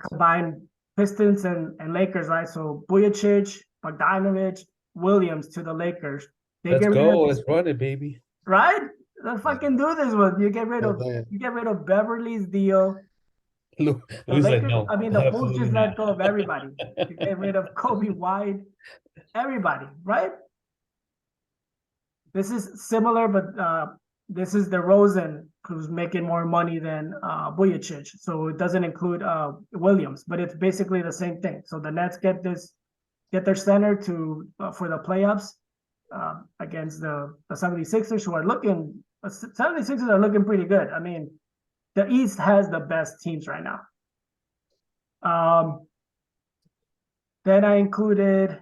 combine Pistons and Lakers, right? So Vujacic, Bogdanovic, Williams to the Lakers. Let's go. Let's run it, baby. Right? Let's fucking do this one. You get rid of Beverly's deal. Louis Lakers, like, no. I mean, the Bulls just let go of everybody. You get rid of Kobe White, everybody, right? This is similar, but this is DeRozan, who's making more money than Vujacic. So it doesn't include Williams, but it's basically the same thing. So the Nets get their center to for the playoffs against the 76ers, who are looking. 76ers are looking pretty good. I mean, the East has the best teams right now. Then I included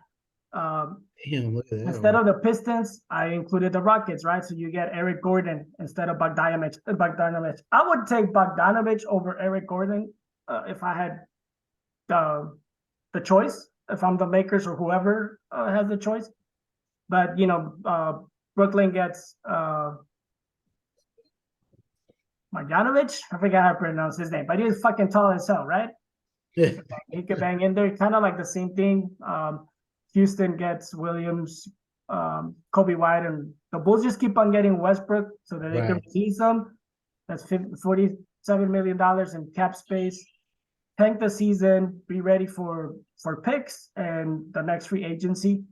Look at that. instead of the Pistons, I included the Rockets, right? So you get Eric Gordon instead of Bogdanovic. I would take Bogdanovic over Eric Gordon if I had the choice. If I'm the Lakers or whoever has the choice, but Brooklyn gets Marjanovic. I forgot how to pronounce his name, but he's fucking tall as hell, right? He could bang in there, kind of like the same thing. Houston gets Williams, Kobe White, and the Bulls just keep on getting Westbrook so that they can release him. That's $47 million in cap space. Tank the season, be ready for picks and the next free agency.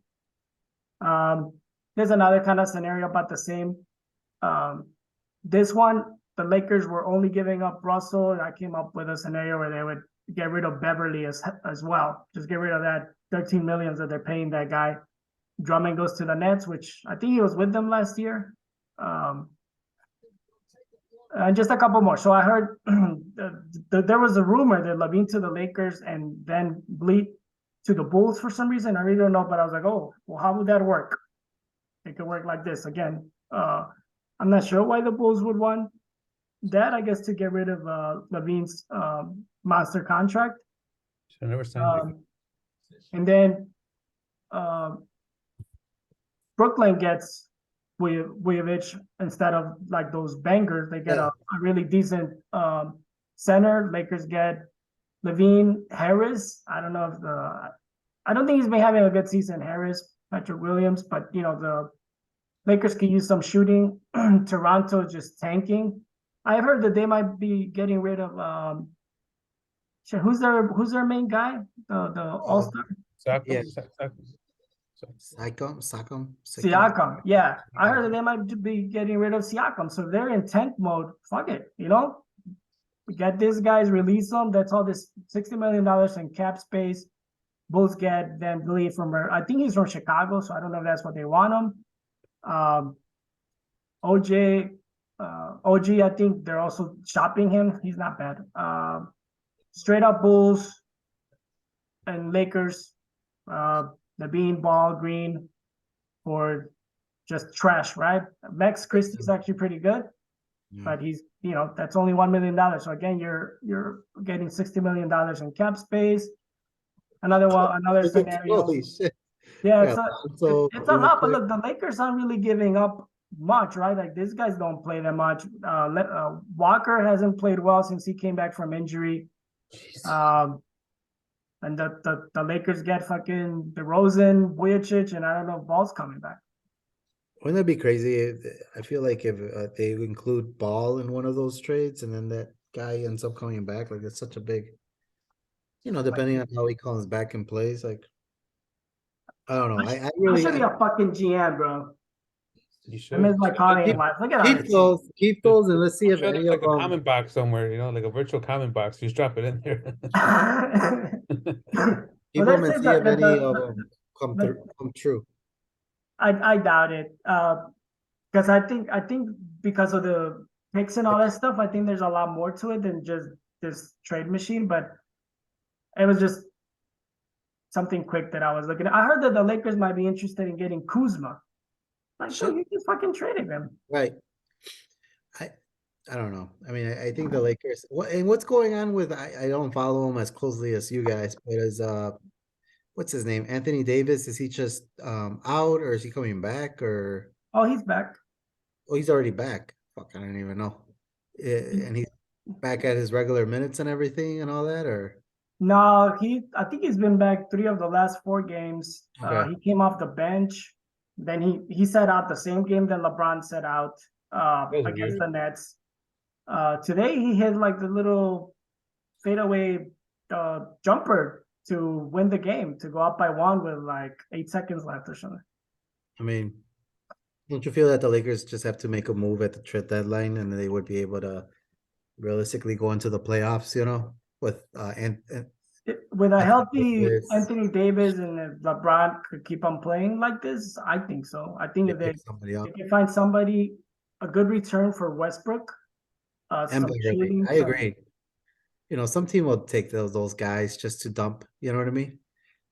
There's another kind of scenario about the same. This one, the Lakers were only giving up Russell, and I came up with a scenario where they would get rid of Beverly as well. Just get rid of that $13 million that they're paying that guy. Drummond goes to the Nets, which I think he was with them last year. And just a couple more. So I heard there was a rumor that Levine to the Lakers and then Bleed to the Bulls for some reason. I really don't know, but I was like, oh, well, how would that work? It could work like this again. I'm not sure why the Bulls would want that. I guess to get rid of Levine's monster contract. Should never signed it. And then Brooklyn gets Vujovic instead of like those bangers. They get a really decent center. Lakers get Levine, Harris. I don't know if I don't think he's been having a good season, Harris, Patrick Williams, but the Lakers could use some shooting. Toronto just tanking. I heard that they might be getting rid of who's their main guy? The All-Star? Siakam. Siakam. Yeah. I heard that they might be getting rid of Siakam. So they're in tank mode. Fuck it. We get these guys, release them. That's all this $60 million in cap space. Bulls get Van Vliet I think he's from Chicago, so I don't know if that's what they want him. OG, I think they're also shopping him. He's not bad. Straight up Bulls and Lakers, Levine, Ball, Green, for just trash, right? Max Christie's actually pretty good, but he's that's only $1 million. So again, you're getting $60 million in cap space. Another scenario. Holy shit. Yeah, it's a lot, but look, the Lakers aren't really giving up much, right? Like these guys don't play that much. Walker hasn't played well since he came back from injury. And the Lakers get fucking DeRozan, Vujovic, and I don't know if Ball's coming back. Wouldn't that be crazy? I feel like if they include Ball in one of those trades, and then that guy ends up coming back, like it's such a big, depending on how he comes back and plays, like I don't know. I really should be a fucking GM, bro. You should. I miss my calling in life. Look at keep those, and let's see if any like of a them. comment box somewhere, like a virtual comment box. You just drop it in there. Keep them and see if any of them come true. I doubt it. Because I think because of the picks and all that stuff, I think there's a lot more to it than just this trade machine. But it was just something quick that I was looking at. I heard that the Lakers might be interested in getting Kuzma. Like, so you just fucking traded him. Right. I don't know. I mean, I think the Lakers. What's going on with? I don't follow him as closely as you guys, but as what's his name? Anthony Davis. Is he just out, or is he coming back? Or he's back. Oh, he's already back. Fuck, I don't even know. And he's back at his regular minutes and everything and all that, or no? I think he's been back 3 of the last 4 games. Okay. He came off the bench. Then he sat out the same game that LeBron sat out against the Nets. Today he hit like the little fadeaway jumper to win the game, to go up by 1 with like 8 seconds left or something. I mean, don't you feel that the Lakers just have to make a move at the trade deadline and they would be able to realistically go into the playoffs, with with a healthy Anthony Davis, and if LeBron could keep on playing like this, I think so. I think if they can find somebody, a good return for Westbrook. I agree. Some team will take those guys just to dump, you know what I mean?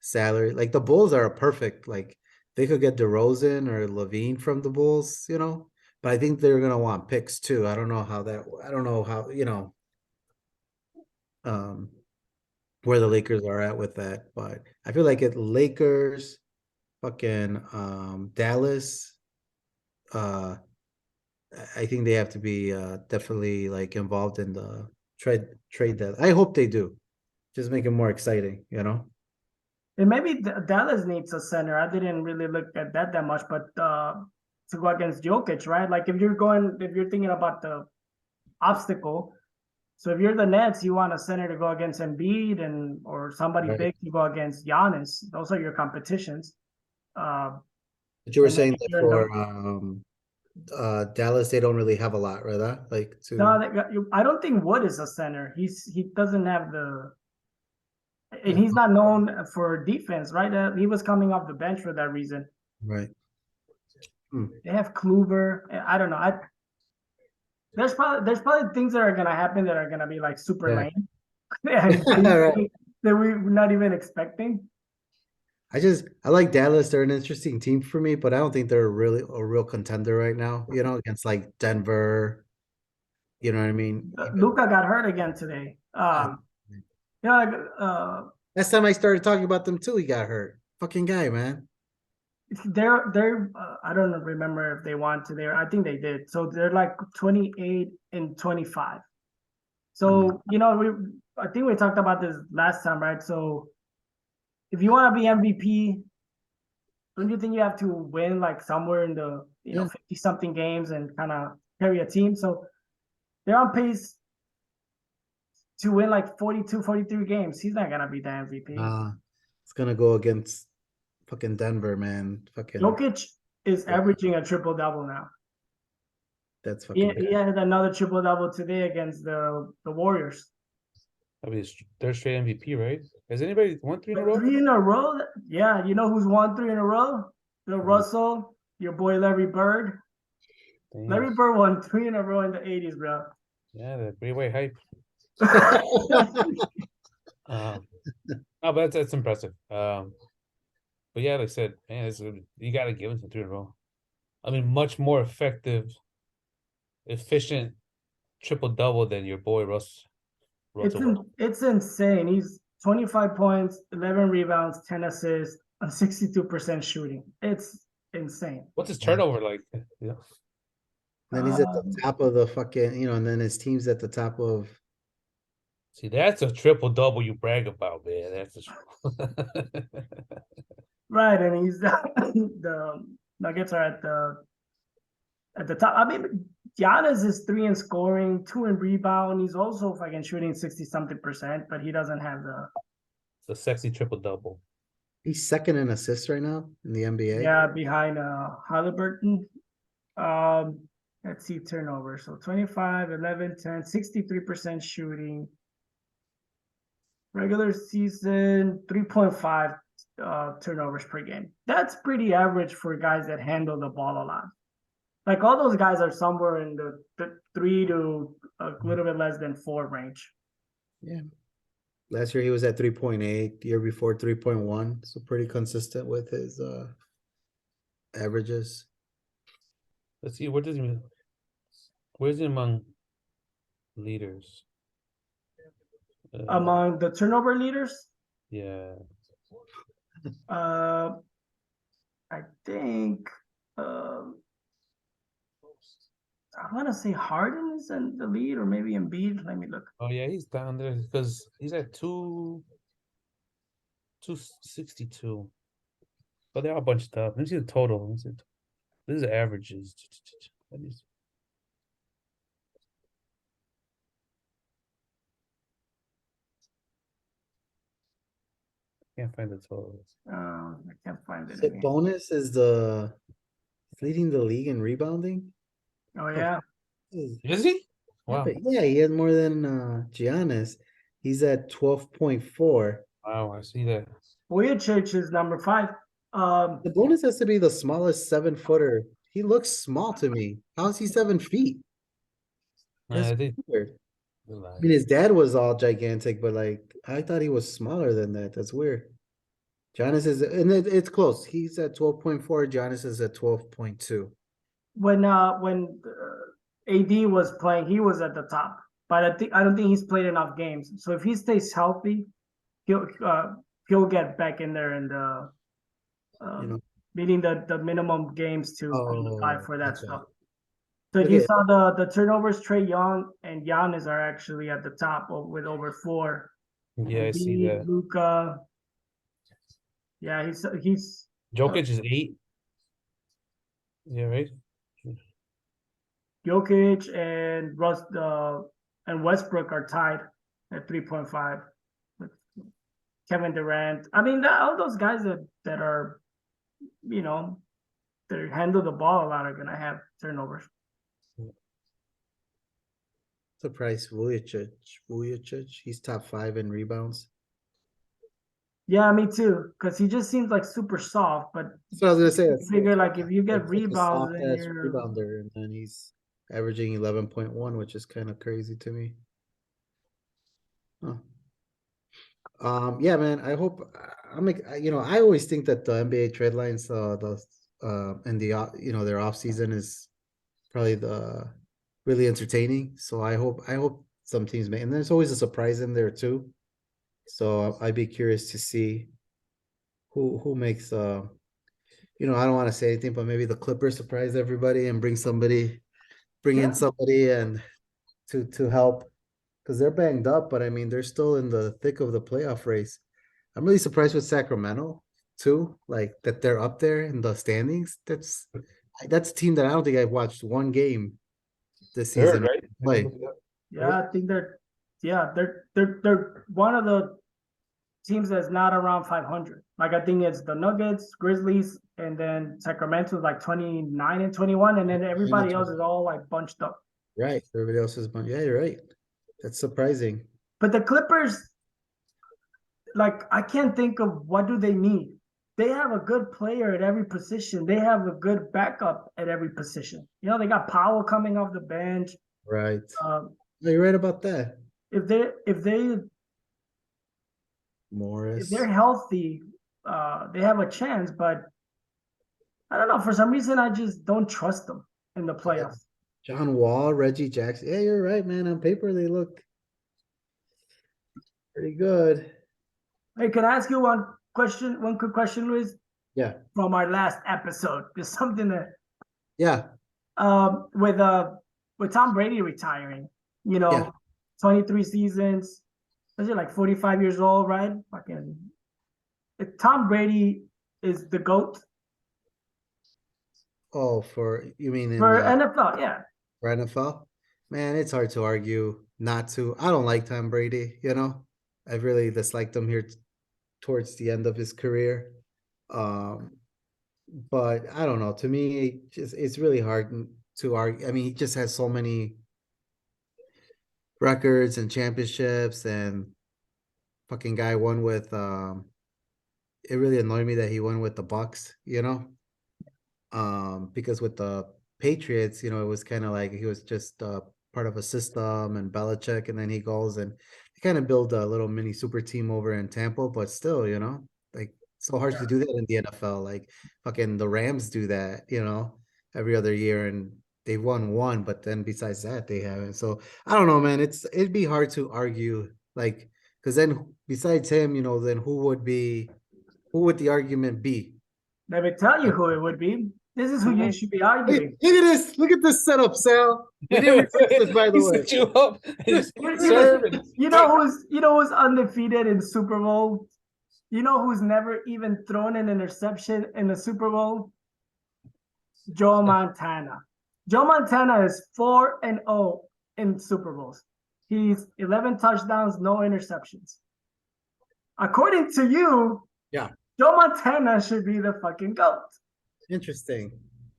Salary. Like the Bulls are a perfect, like they could get DeRozan or Levine from the Bulls, but I think they're gonna want picks too. I don't know how, where the Lakers are at with that, but I feel like Lakers, fucking Dallas, I think they have to be definitely like involved in the trade that. I hope they do. Just make it more exciting, And maybe Dallas needs a center. I didn't really look at that much, but to go against Jokic, right? Like if you're thinking about the obstacle. So if you're the Nets, you want a center to go against Embiid or somebody big to go against Giannis. Those are your competitions. But you were saying that for Dallas, they don't really have a lot, right? No, I don't think Wood is a center. He doesn't have and he's not known for defense, right? He was coming off the bench for that reason. Right. They have Kluber. I don't know. there's probably things that are gonna happen that are gonna be like super Yeah. lame, and Right. that we're not even expecting. I like Dallas. They're an interesting team for me, but I don't think they're really a real contender right now. You know, against like Denver. You know what I mean? Even Luca got hurt again today. uh, You know, like last time I started talking about them too, he got hurt. Fucking guy, man. they're I don't remember if they won today. I think they did. So they're like 28 and 25. So you know, I think we talked about this last time, right? So if you want to be MVP, don't you think you have to win like somewhere in the Yeah. 50 something games and kind of carry a team? So they're on pace to win like 42, 43 games. He's not gonna be the MVP. It's gonna go against fucking Denver, man. Fucking Jokic is averaging a triple double now. that's He, fucking he bad. had another triple double today against the Warriors. I mean, it's third straight MVP, right? Has anybody won 3 in a But row? 3 in a row? Yeah, you know who's won 3 in a row? Bill Russell, your boy Larry Bird. Damn. Larry Bird won 3 in a row in the 80s, bro. Yeah, the Freeway hype. No, but that's impressive. But yeah, like I said, man, you got to give it to 3 in a row. I mean, much more effective, efficient triple double than your boy Russell. It's insane. He's 25 points, 11 rebounds, 10 assists, and 62% shooting. It's insane. What's his Yeah. turnover like? Yeah. Then he's at the Um, top of the fucking, and then his team's at the top of. See, that's a triple double you brag about, man. That's a right, and he's the Nuggets are at the top. I mean, Giannis is 3 in scoring, 2 in rebound. He's also fucking shooting 60 something percent, but he doesn't have the sexy triple double. He's second in assists right now in the NBA. behind Halliburton. Um, let's see turnovers. So 25, 11, 10, 63% shooting. Regular season 3.5 turnovers per game. That's pretty average for guys that handle the ball a lot. Like all those guys are somewhere in the 3 to a little bit less than 4 range. Yeah. Last year he was at 3.8, the year before 3.1. So pretty consistent with his averages. Let's see, where's he among leaders? Among the turnover leaders, Yeah. I think I want to say Harden is in the lead, or maybe Embiid. Let me look. Oh yeah, he's down there because he's at 262. But they're all bunched up. Let me see the total. This is the averages. Let me see. Can't find the totals. I can't find it. Bonus is leading the league in rebounding. Oh yeah. Is he? Wow. Yeah, he has more than Giannis. He's at 12.4. Wow, I see that. Vujicic is number 5. The bonus has to be the smallest 7-footer. He looks small to me. How is he 7 feet? That's weird. I mean, his dad was all gigantic, but like I thought he was smaller than that. That's weird. Giannis is, and it's close. He's at 12.4. Giannis is at 12.2. When AD was playing, he was at the top. But I don't think he's played enough games. So if he stays healthy, he'll get back in there and meeting the minimum games to qualify for that stuff. So you saw the turnovers. Trae Young and Giannis are actually at the top with over 4. Yeah, I see that. Luka. Yeah, he's Jokic is 8. Yeah, right. Jokic and and Westbrook are tied at 3.5. Kevin Durant. I mean, all those guys that are, that handle the ball a lot are gonna have turnovers. Surprise, Vujicic. He's top 5 in rebounds. Yeah, me too. Because he just seems like super soft, but that's what I was gonna say. Figure like if you get Like rebounds, soft then ass you're rebounder, and then he's averaging 11.1, which is kind of crazy to me. Huh. Yeah, man. I hope I always think that the NBA trade lines, and their off season is probably the really entertaining. So I hope some teams make, and there's always a surprise in there too. So I'd be curious to see who makes. I don't want to say anything, but maybe the Clippers surprise everybody and bring in Yeah. somebody and to help because they're banged up. But I mean, they're still in the thick of the playoff race. I'm really surprised with Sacramento too, like that they're up there in the standings. That's a team that I don't think I've watched one game this Third, season right? play. Yeah, I think they're one of the teams that's not around 500. Like I think it's the Nuggets, Grizzlies, and then Sacramento's like 29 and 21, and then everybody else is all like bunched up. Right. Everybody else is, yeah, you're right. That's surprising. But the Clippers, like I can't think of what do they need. They have a good player at every position. They have a good backup at every position. They got Powell coming off the bench. Right. Um, No, you're right about that. if they're Morris. healthy, they have a chance. But I don't know. For some reason, I just don't trust them in the playoffs. John Wall, Reggie Jackson. Yeah, you're right, man. On paper, they look pretty good. Hey, can I ask you one quick question, Luis? Yeah. From our last episode, there's something that Yeah. with Tom Brady retiring, Yeah. 23 seasons, is it like 45 years old, right? Fucking, if Tom Brady is the GOAT Oh, you mean in for NFL, yeah. for NFL? Man, it's hard to argue not to. I don't like Tom Brady, I've really disliked him here towards the end of his career. But I don't know. To me, it's really hard to argue. I mean, he just has so many records and championships, and fucking guy won with. It really annoyed me that he won with the Bucks. Because with the Patriots, it was kind of like he was just part of a system and Belichick, and then he goes and he kind of build a little mini super team over in Tampa, but still, like so hard to do that in the NFL. Like fucking the Rams do that, every other year, and they've won one, but then besides that, they haven't. So I don't know, man. It'd be hard to argue, like, because then besides him, then who would the argument be? Let me tell you who it would be. This is who you should be arguing. Look at this. Look at this setup, Sal. We didn't research this, by the He way. set you up. You know who's undefeated in Super Bowl? You know who's never even thrown an interception in the Super Bowl? Joe Montana. Joe Montana is 4-0 in Super Bowls. He's 11 touchdowns, no interceptions. According to you, Yeah. Joe Montana should be the fucking GOAT. Interesting.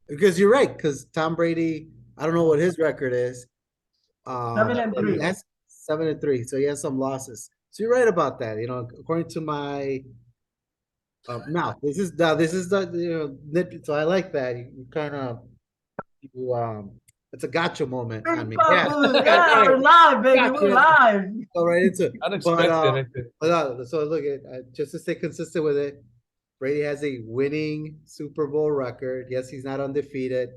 Because you're right, because Tom Brady, I don't know what his record is. 7-3. That's 7-3. So he has some losses. So you're right about that. According to my this is the so I like that. You kind of it's a gotcha moment on me. Yeah, we're live, baby. Gotcha. We're live. Go right into it. Unexpected. So look at just to stay consistent with it. Brady has a winning Super Bowl record. Yes, he's not undefeated.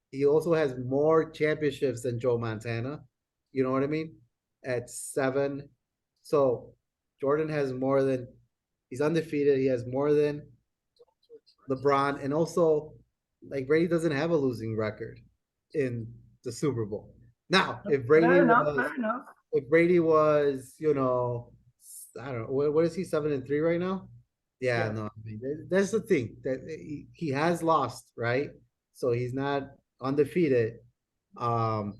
He also has more championships than Joe Montana. You know what I mean? At 7. So Jordan has he's undefeated. He has more than LeBron. And also, like, Brady doesn't have a losing record in the Super Bowl. Now, if Brady fair enough. if Brady was, I don't know, what is he, 7-3 right now? Yeah, no, I mean, that's the thing that he has lost, right? So he's not undefeated. But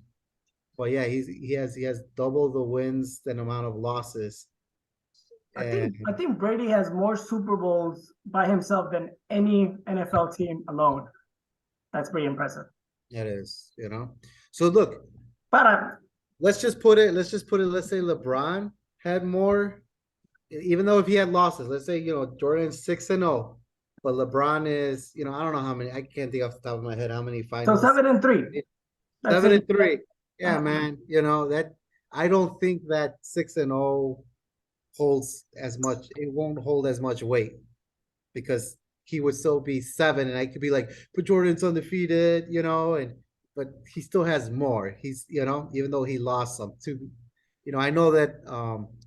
yeah, he has double the wins than amount of losses. I think Brady has more Super Bowls by himself than any NFL team alone. That's pretty impressive. It is, So look, but let's just put it. Let's say LeBron had more. Even though if he had losses, let's say, Jordan's 6-0, but LeBron is, I don't know how many, I can't think off the top of my head how many finals. So 7-3. That's 7-3. Yeah, man. You know that I don't think that 6-0 holds as much. It won't hold as much weight because he would still be 7, and I could be like, but Jordan's undefeated, you know, and but he still has more. He's, you know, even though he lost some too, you know, I know that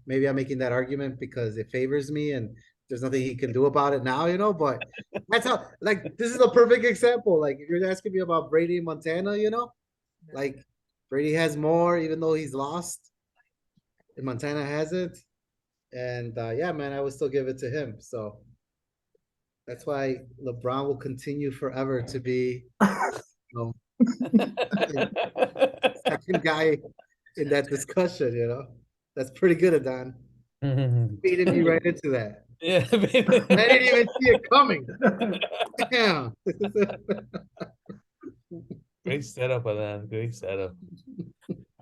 maybe I'm making that argument because it favors me and there's nothing he can do about it now, you know, but that's how, like, this is a perfect example. Like, if you're asking me about Brady and Montana, you know, like Brady has more, even though he's lost, and Montana hasn't. And yeah, man, I would still give it to him. So that's why LeBron will continue forever to be, you know, second guy in that discussion. You know, that's pretty good, Adon. Beating me right into that. Yeah, I didn't even see it coming. Damn. great setup on that. Great setup.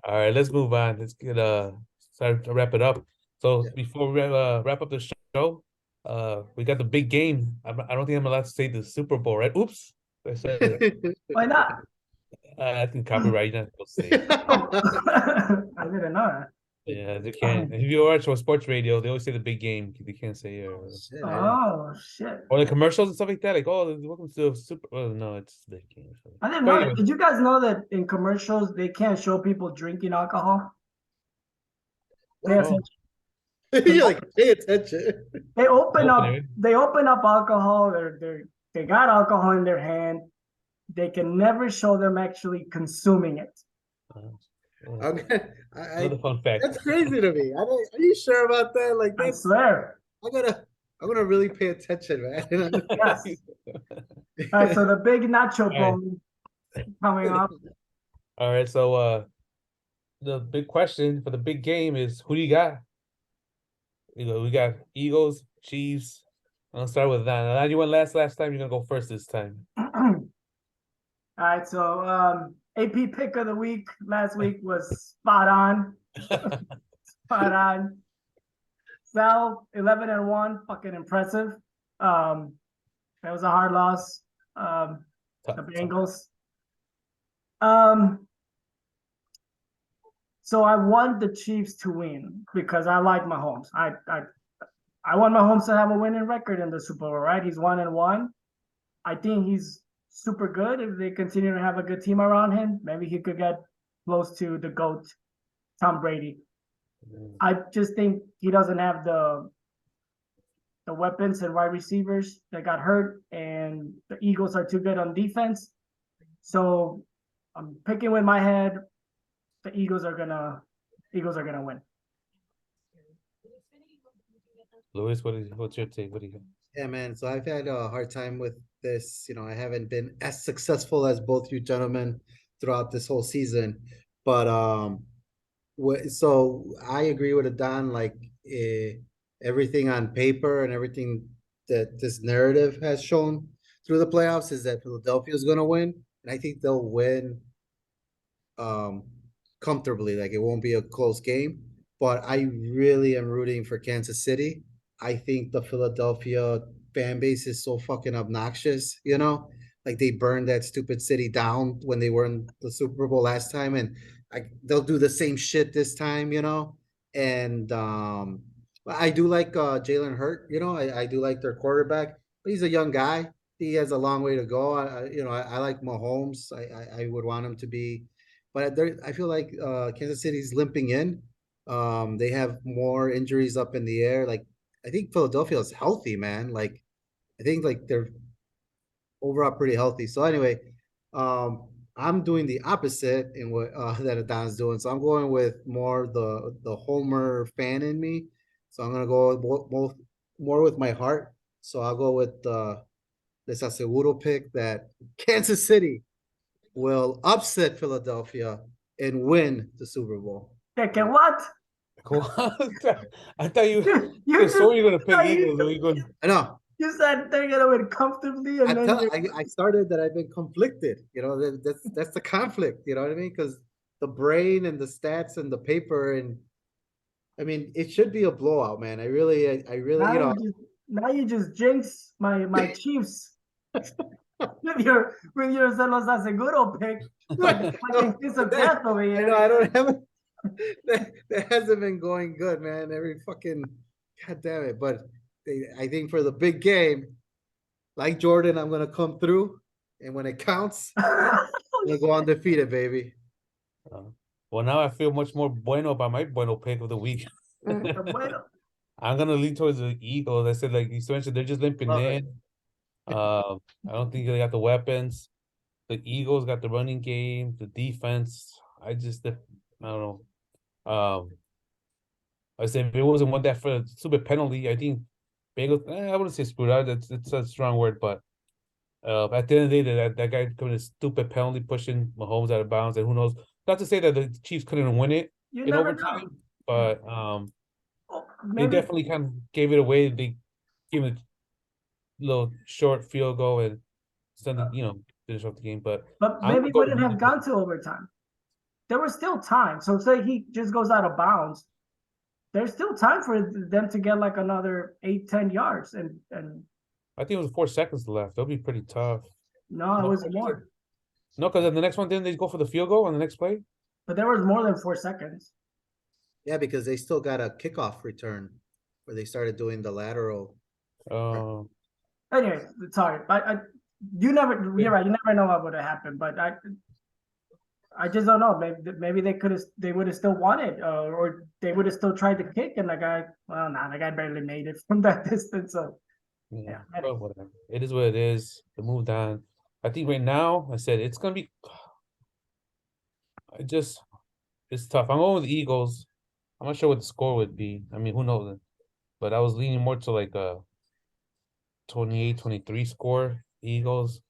All right, let's move on. Let's get start to wrap it up. So Yeah. before we wrap up the show, we got the big game. I don't think I'm allowed to say the Super Bowl, right? Oops, I said it. Why not? I think copyright. You're not supposed to say it. Oh, I didn't know that. Yeah, they can't. If you watch on sports radio, they always say the big game. They can't say Shit, Oh shit! or the commercials and stuff like that. Like, oh, welcome to the Super. Oh, no, it's the big game. I didn't But know anyway, that. Did you guys know that in commercials they can't show people drinking alcohol? Pay oh, attention. You're like, pay attention. They open up. opening. They open up alcohol. They got alcohol in their hand. They can never show them actually consuming it. Okay. Another fun fact. That's crazy to me. Are you sure about that? Like, I that's, swear. I'm gonna really pay attention, man. Yes. All right. So the big nacho All right. bowl coming up. All right, so the big question for the big game is who do you got? We got Eagles, Chiefs. I'm gonna start with that. Now you went last time. You're gonna go first this time. All right. So AP pick of the week last week was spot on. Spot on. Sal 11-1, fucking impressive. That was a hard loss. The Bengals. So I want the Chiefs to win because I like Mahomes. I want Mahomes to have a winning record in the Super Bowl, right? He's 1-1. I think he's super good if they continue to have a good team around him. Maybe he could get close to the GOAT, Tom Brady. I just think he doesn't have the weapons and wide receivers that got hurt, and the Eagles are too good on defense. So I'm picking with my head. The Eagles are gonna win. Luis, what's your take? What do you got? Yeah, man. So I've had a hard time with this. You know, I haven't been as successful as both you gentlemen throughout this whole season. But so I agree with Adon. Like everything on paper and everything that this narrative has shown through the playoffs is that Philadelphia is going to win, and I think they'll win comfortably. Like it won't be a close game. But I really am rooting for Kansas City. I think the Philadelphia fan base is so fucking obnoxious, you know? Like they burned that stupid city down when they were in the Super Bowl last time, and they'll do the same shit this time, you know? And I do like Jalen Hurt, you know, I do like their quarterback, but he's a young guy. He has a long way to go. I like Mahomes. I would want him to be, but I feel like Kansas City's limping in. They have more injuries up in the air. Like I think Philadelphia is healthy, man. Like I think like they're overall pretty healthy. So anyway, I'm doing the opposite in what that Adon's doing. So I'm going with more the Homer fan in me. So I'm gonna go more with my heart. So I'll go with the Les Aseguro pick that Kansas City will upset Philadelphia and win the Super Bowl. Okay, what? Cool. I thought you You so you're gonna pick you- Eagles. Or you going? I know. You said they're gonna win comfortably, and I started that I've been conflicted. You know, that's the conflict. You know what I mean? Because the brain and the stats and the paper and I mean, it should be a blowout, man. I really, now you just jinx my Chiefs. with your Celos Aseguro pick, like a fucking piece of death over I here. know I don't have that hasn't been going good, man. Every fucking god damn it. But I think for the big game, like Jordan, I'm gonna come through, and when it counts, I'm gonna go undefeated, baby. Uh, well, now I feel much more bueno about my bueno pick of the week. Bueno. I'm gonna lean towards the Eagles. I said, like you mentioned, they're just limping Love in. I don't think they got the weapons. The Eagles got the running game, the defense. I don't know. I said if it wasn't one that for a stupid penalty, I think Bengals. I wouldn't say screwed out. That's a strong word, but at the end of the day, that guy committed a stupid penalty, pushing Mahomes out of bounds, and who knows? Not to say that the Chiefs couldn't win it You in never know. overtime, but Oh, they maybe, definitely kind of gave it away. They gave it a little short field goal and something, finish off the game. But but I'm maybe gonna go wouldn't have gone to overtime. There was still time. So say he just goes out of bounds. There's still time for them to get like another 8, 10 yards, and I think it was 4 seconds left. That'll be pretty tough. no, it No, was more. no, because the next one didn't they go for the field goal on the next play? But there was more than 4 seconds. Yeah, because they still got a kickoff return where they started doing the lateral. Uh, Anyway, sorry, you're right. You never know what would have happened, but I just don't know. Maybe they would have still won it, or they would have still tried to kick, and the guy barely made it from that distance. So yeah, yeah, but whatever. It is what it is. They moved on. I think right now, I said it's gonna be. I just it's tough. I'm going with the Eagles. I'm not sure what the score would be. I mean, who knows? But I was leaning more to like a 28-23 score, Eagles.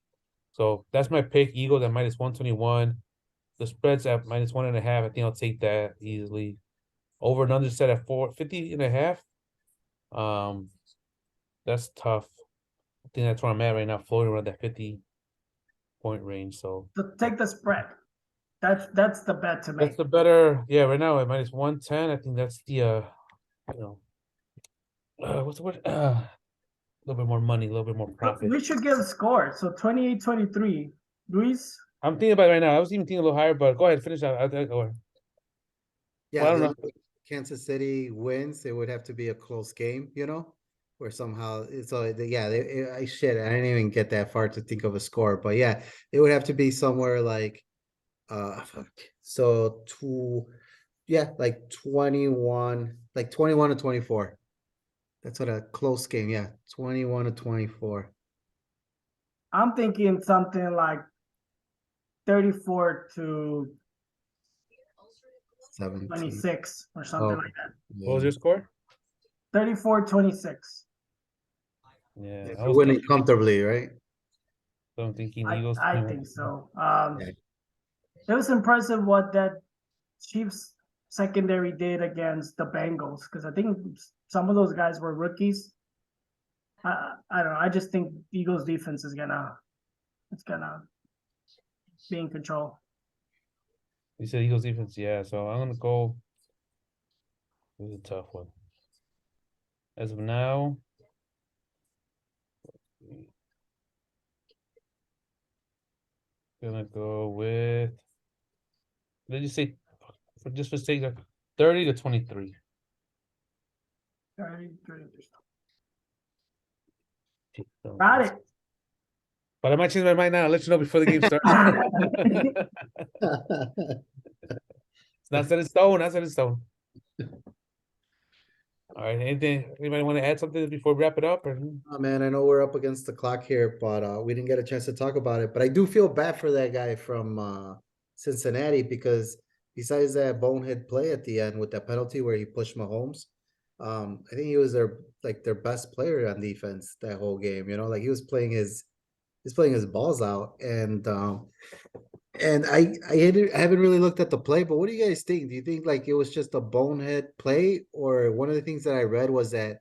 So that's my pick. Eagles at -121. The spread's at -1.5. I think I'll take that easily. Over and under set at 50.5. Um, that's tough. I think that's where I'm at right now, floating around that 50-point range. So take the spread. That's the bet to that's make. the better. Yeah, right now at -110. I think that's the you know, what's the word? A little bit more money, a little bit more profit. We should give a score. So 28-23. Luis, I'm thinking about it right now. I was even thinking a little higher, but go ahead, finish out. Well, Yeah, I don't know. Kansas City wins, it would have to be a close game, where somehow shit, I didn't even get that far to think of a score, but yeah, it would have to be somewhere like fuck. So like 21 to 24. That's what a close game, yeah. 21 to 24. I'm thinking something like 34 to 17. 26 or something like that. What was Yeah. your score? 34-26. Yeah, If I we're was winning thinking, comfortably, right? I'm thinking I Eagles. I think so. Yeah. It was impressive what that Chiefs secondary did against the Bengals because I think some of those guys were rookies. I don't know. I just think Eagles defense is gonna be in control. You said Eagles defense, yeah. So I'm gonna go. It was a tough one. As of now, gonna go with. Did you say for just for sake of 30-23? 30. Got it. But I might change my mind now. I'll let you know before the game starts. It's not set in stone. Not set in stone. All right. Anybody want to add something before we wrap it up? Or Oh man, I know we're up against the clock here, but we didn't get a chance to talk about it. But I do feel bad for that guy from Cincinnati because besides that bonehead play at the end with that penalty where he pushed Mahomes, I think he was their best player on defense that whole game. Like he was playing his balls out, and I haven't really looked at the play, but what do you guys think? Do you think like it was just a bonehead play, or one of the things that I read was that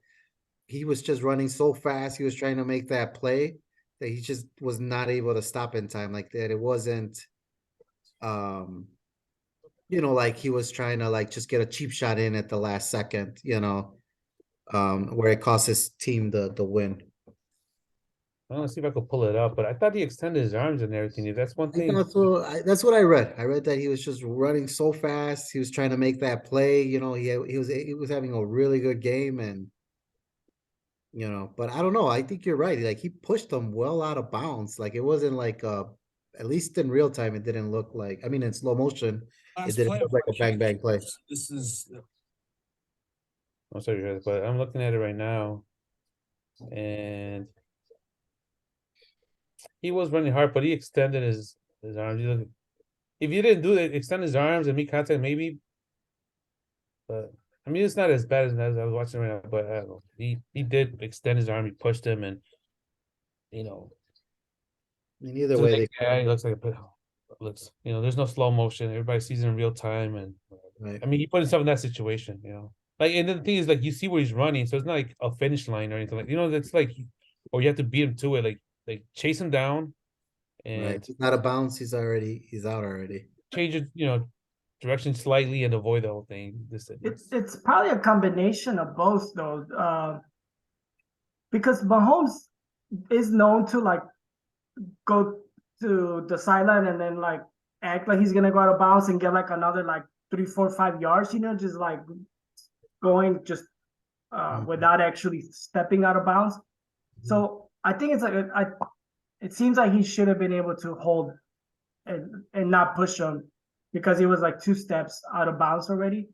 he was just running so fast, he was trying to make that play that he just was not able to stop in time like that. It wasn't, like he was trying to like just get a cheap shot in at the last second, where it cost his team the win. I want to see if I could pull it up, but I thought he extended his arms and everything. If that's one I thing. thought so. That's what I read. I read that he was just running so fast. He was trying to make that play. You know, he was having a really good game, and but I don't know. I think you're right. Like he pushed them well out of bounds. Like it wasn't like at least in real time, it didn't look like. I mean, in slow motion, it didn't look like a bang bang play. This is I'm sorry, but I'm looking at it right now, and he was running hard, but he extended his arms. If you didn't do it, extend his arms and make contact, maybe. But I mean, it's not as bad as I was watching right now. But I don't know. He did extend his arm. He pushed him, and you know, I mean, either to way, the guy, he looks like looks. There's no slow motion. Everybody sees it in real time, and right. I mean, he put himself in that situation. Like, and then the thing is, like, you see where he's running, so it's not like a finish line or anything. Like, that's like, or you have to beat him to it. Like chase him down, Right. and He's not a bounce. He's out already. change it. Direction slightly and avoid the whole thing. It's probably a combination of both though, because Mahomes is known to like go to the sideline and then like act like he's gonna go out of bounds and get like another like 3, 4, 5 yards, just like going just without actually stepping out of bounds. So I think it's like it seems like he should have been able to hold and not push him because he was like 2 steps out of bounds already.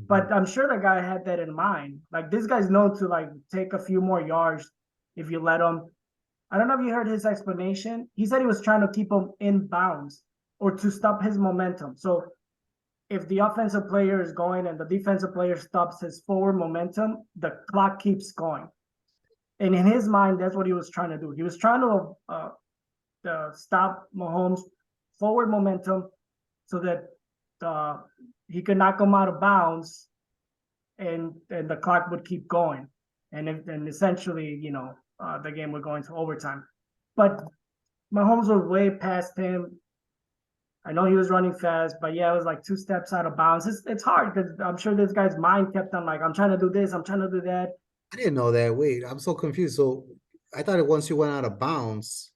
But I'm sure the guy had that in mind. Like this guy's known to like take a few more yards if you let him. I don't know if you heard his explanation. He said he was trying to keep him in bounds or to stop his momentum. So if the offensive player is going and the defensive player stops his forward momentum, the clock keeps going. And in his mind, that's what he was trying to do. He was trying to stop Mahomes' forward momentum so that he could knock him out of bounds, and the clock would keep going, and essentially, the game would go into overtime. But Mahomes was way past him. I know he was running fast, but yeah, it was like 2 steps out of bounds. It's hard because I'm sure this guy's mind kept on like, I'm trying to do this, I'm trying to do that. I didn't know that. Wait, I'm so confused. So I thought it once you went out of bounds,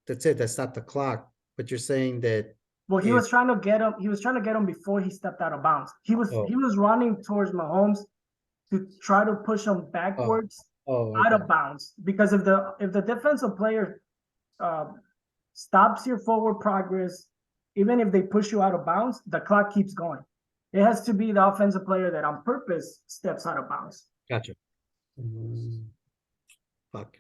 that's it. That stopped the clock. But you're saying that. Well, he was trying to get him. He was trying to get him before he stepped out of bounds. He was running towards Mahomes to try to push him backwards out of bounds. Because if the defensive player stops your forward progress, even if they push you out of bounds, the clock keeps going. It has to be the offensive player that on purpose steps out of bounds. Gotcha. Mm. Fuck.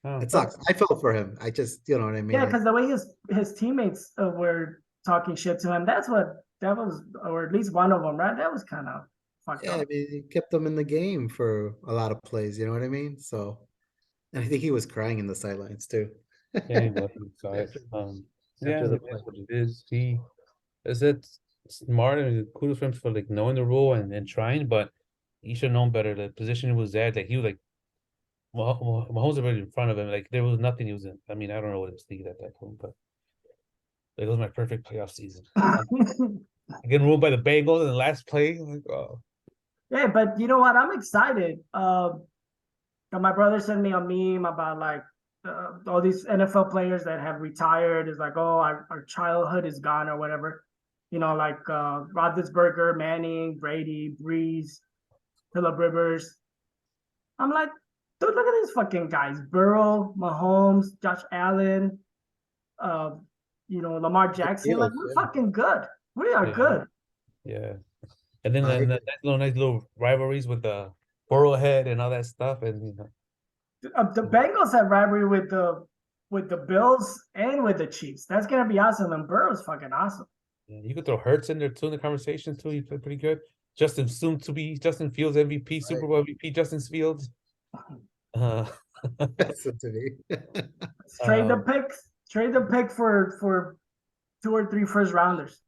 Oh, It sucks. I felt for him. I just, you know what I mean? Yeah, because the way his teammates were talking shit to him, that was, or at least one of them, right? That was kind of fucked up. I mean, he kept them in the game for a lot of plays. You know what I mean? So, and I think he was crying in the sidelines too. yeah, he was. Yeah, the it is what it is. He is it smart and kudos for him for like knowing the rule and trying, but he should have known better. The position he was at, that he was like, Mahomes was already in front of him. Like there was nothing he was in. I mean, I don't know what he was thinking at that point, but it was my perfect playoff season. Getting ruled by the Bengals in the last play. Like, oh. Yeah, but you know what? I'm excited. My brother sent me a meme about like all these NFL players that have retired. Is like, oh, our childhood is gone or whatever. Like Roethlisberger, Manning, Brady, Breeze, Phillip Rivers. I'm like, dude, look at these fucking guys: Burrow, Mahomes, Josh Allen, Lamar Jackson. Like, we're fucking good. We are good. Yeah. And then the nice little rivalries with the Burrowhead and all that stuff, and the Bengals have rivalry with the Bills and with the Chiefs. That's gonna be awesome. And Burrow's fucking awesome. yeah, you could throw Hurts in there too in the conversation too. He played pretty good. Justin Fields MVP, Super Bowl MVP, Justin Fields. Listen to me. Trade the picks. Trade the pick for 2 or 3 first rounders.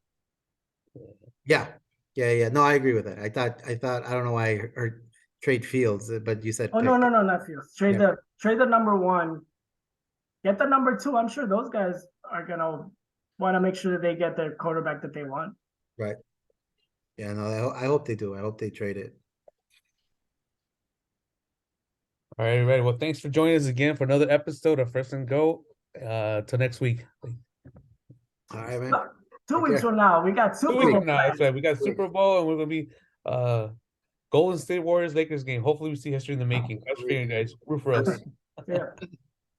Yeah. No, I agree with that. I thought I don't know why I heard trade Fields, but you said no, not Fields. Trade the number 1. Get the number 2. I'm sure those guys are gonna want to make sure that they get their quarterback that they want. Right. Yeah, no, I hope they do. I hope they trade it. All right, right. Well, thanks for joining us again for another episode of First and Go. Till next week. All right, man. 2 weeks from now, we got Super 2 weeks Bowl. from now, that's right. We got Super Bowl, and we're gonna be Golden State Warriors Lakers game. Hopefully, we see history in the making. That's for you guys. Root for us. Yeah.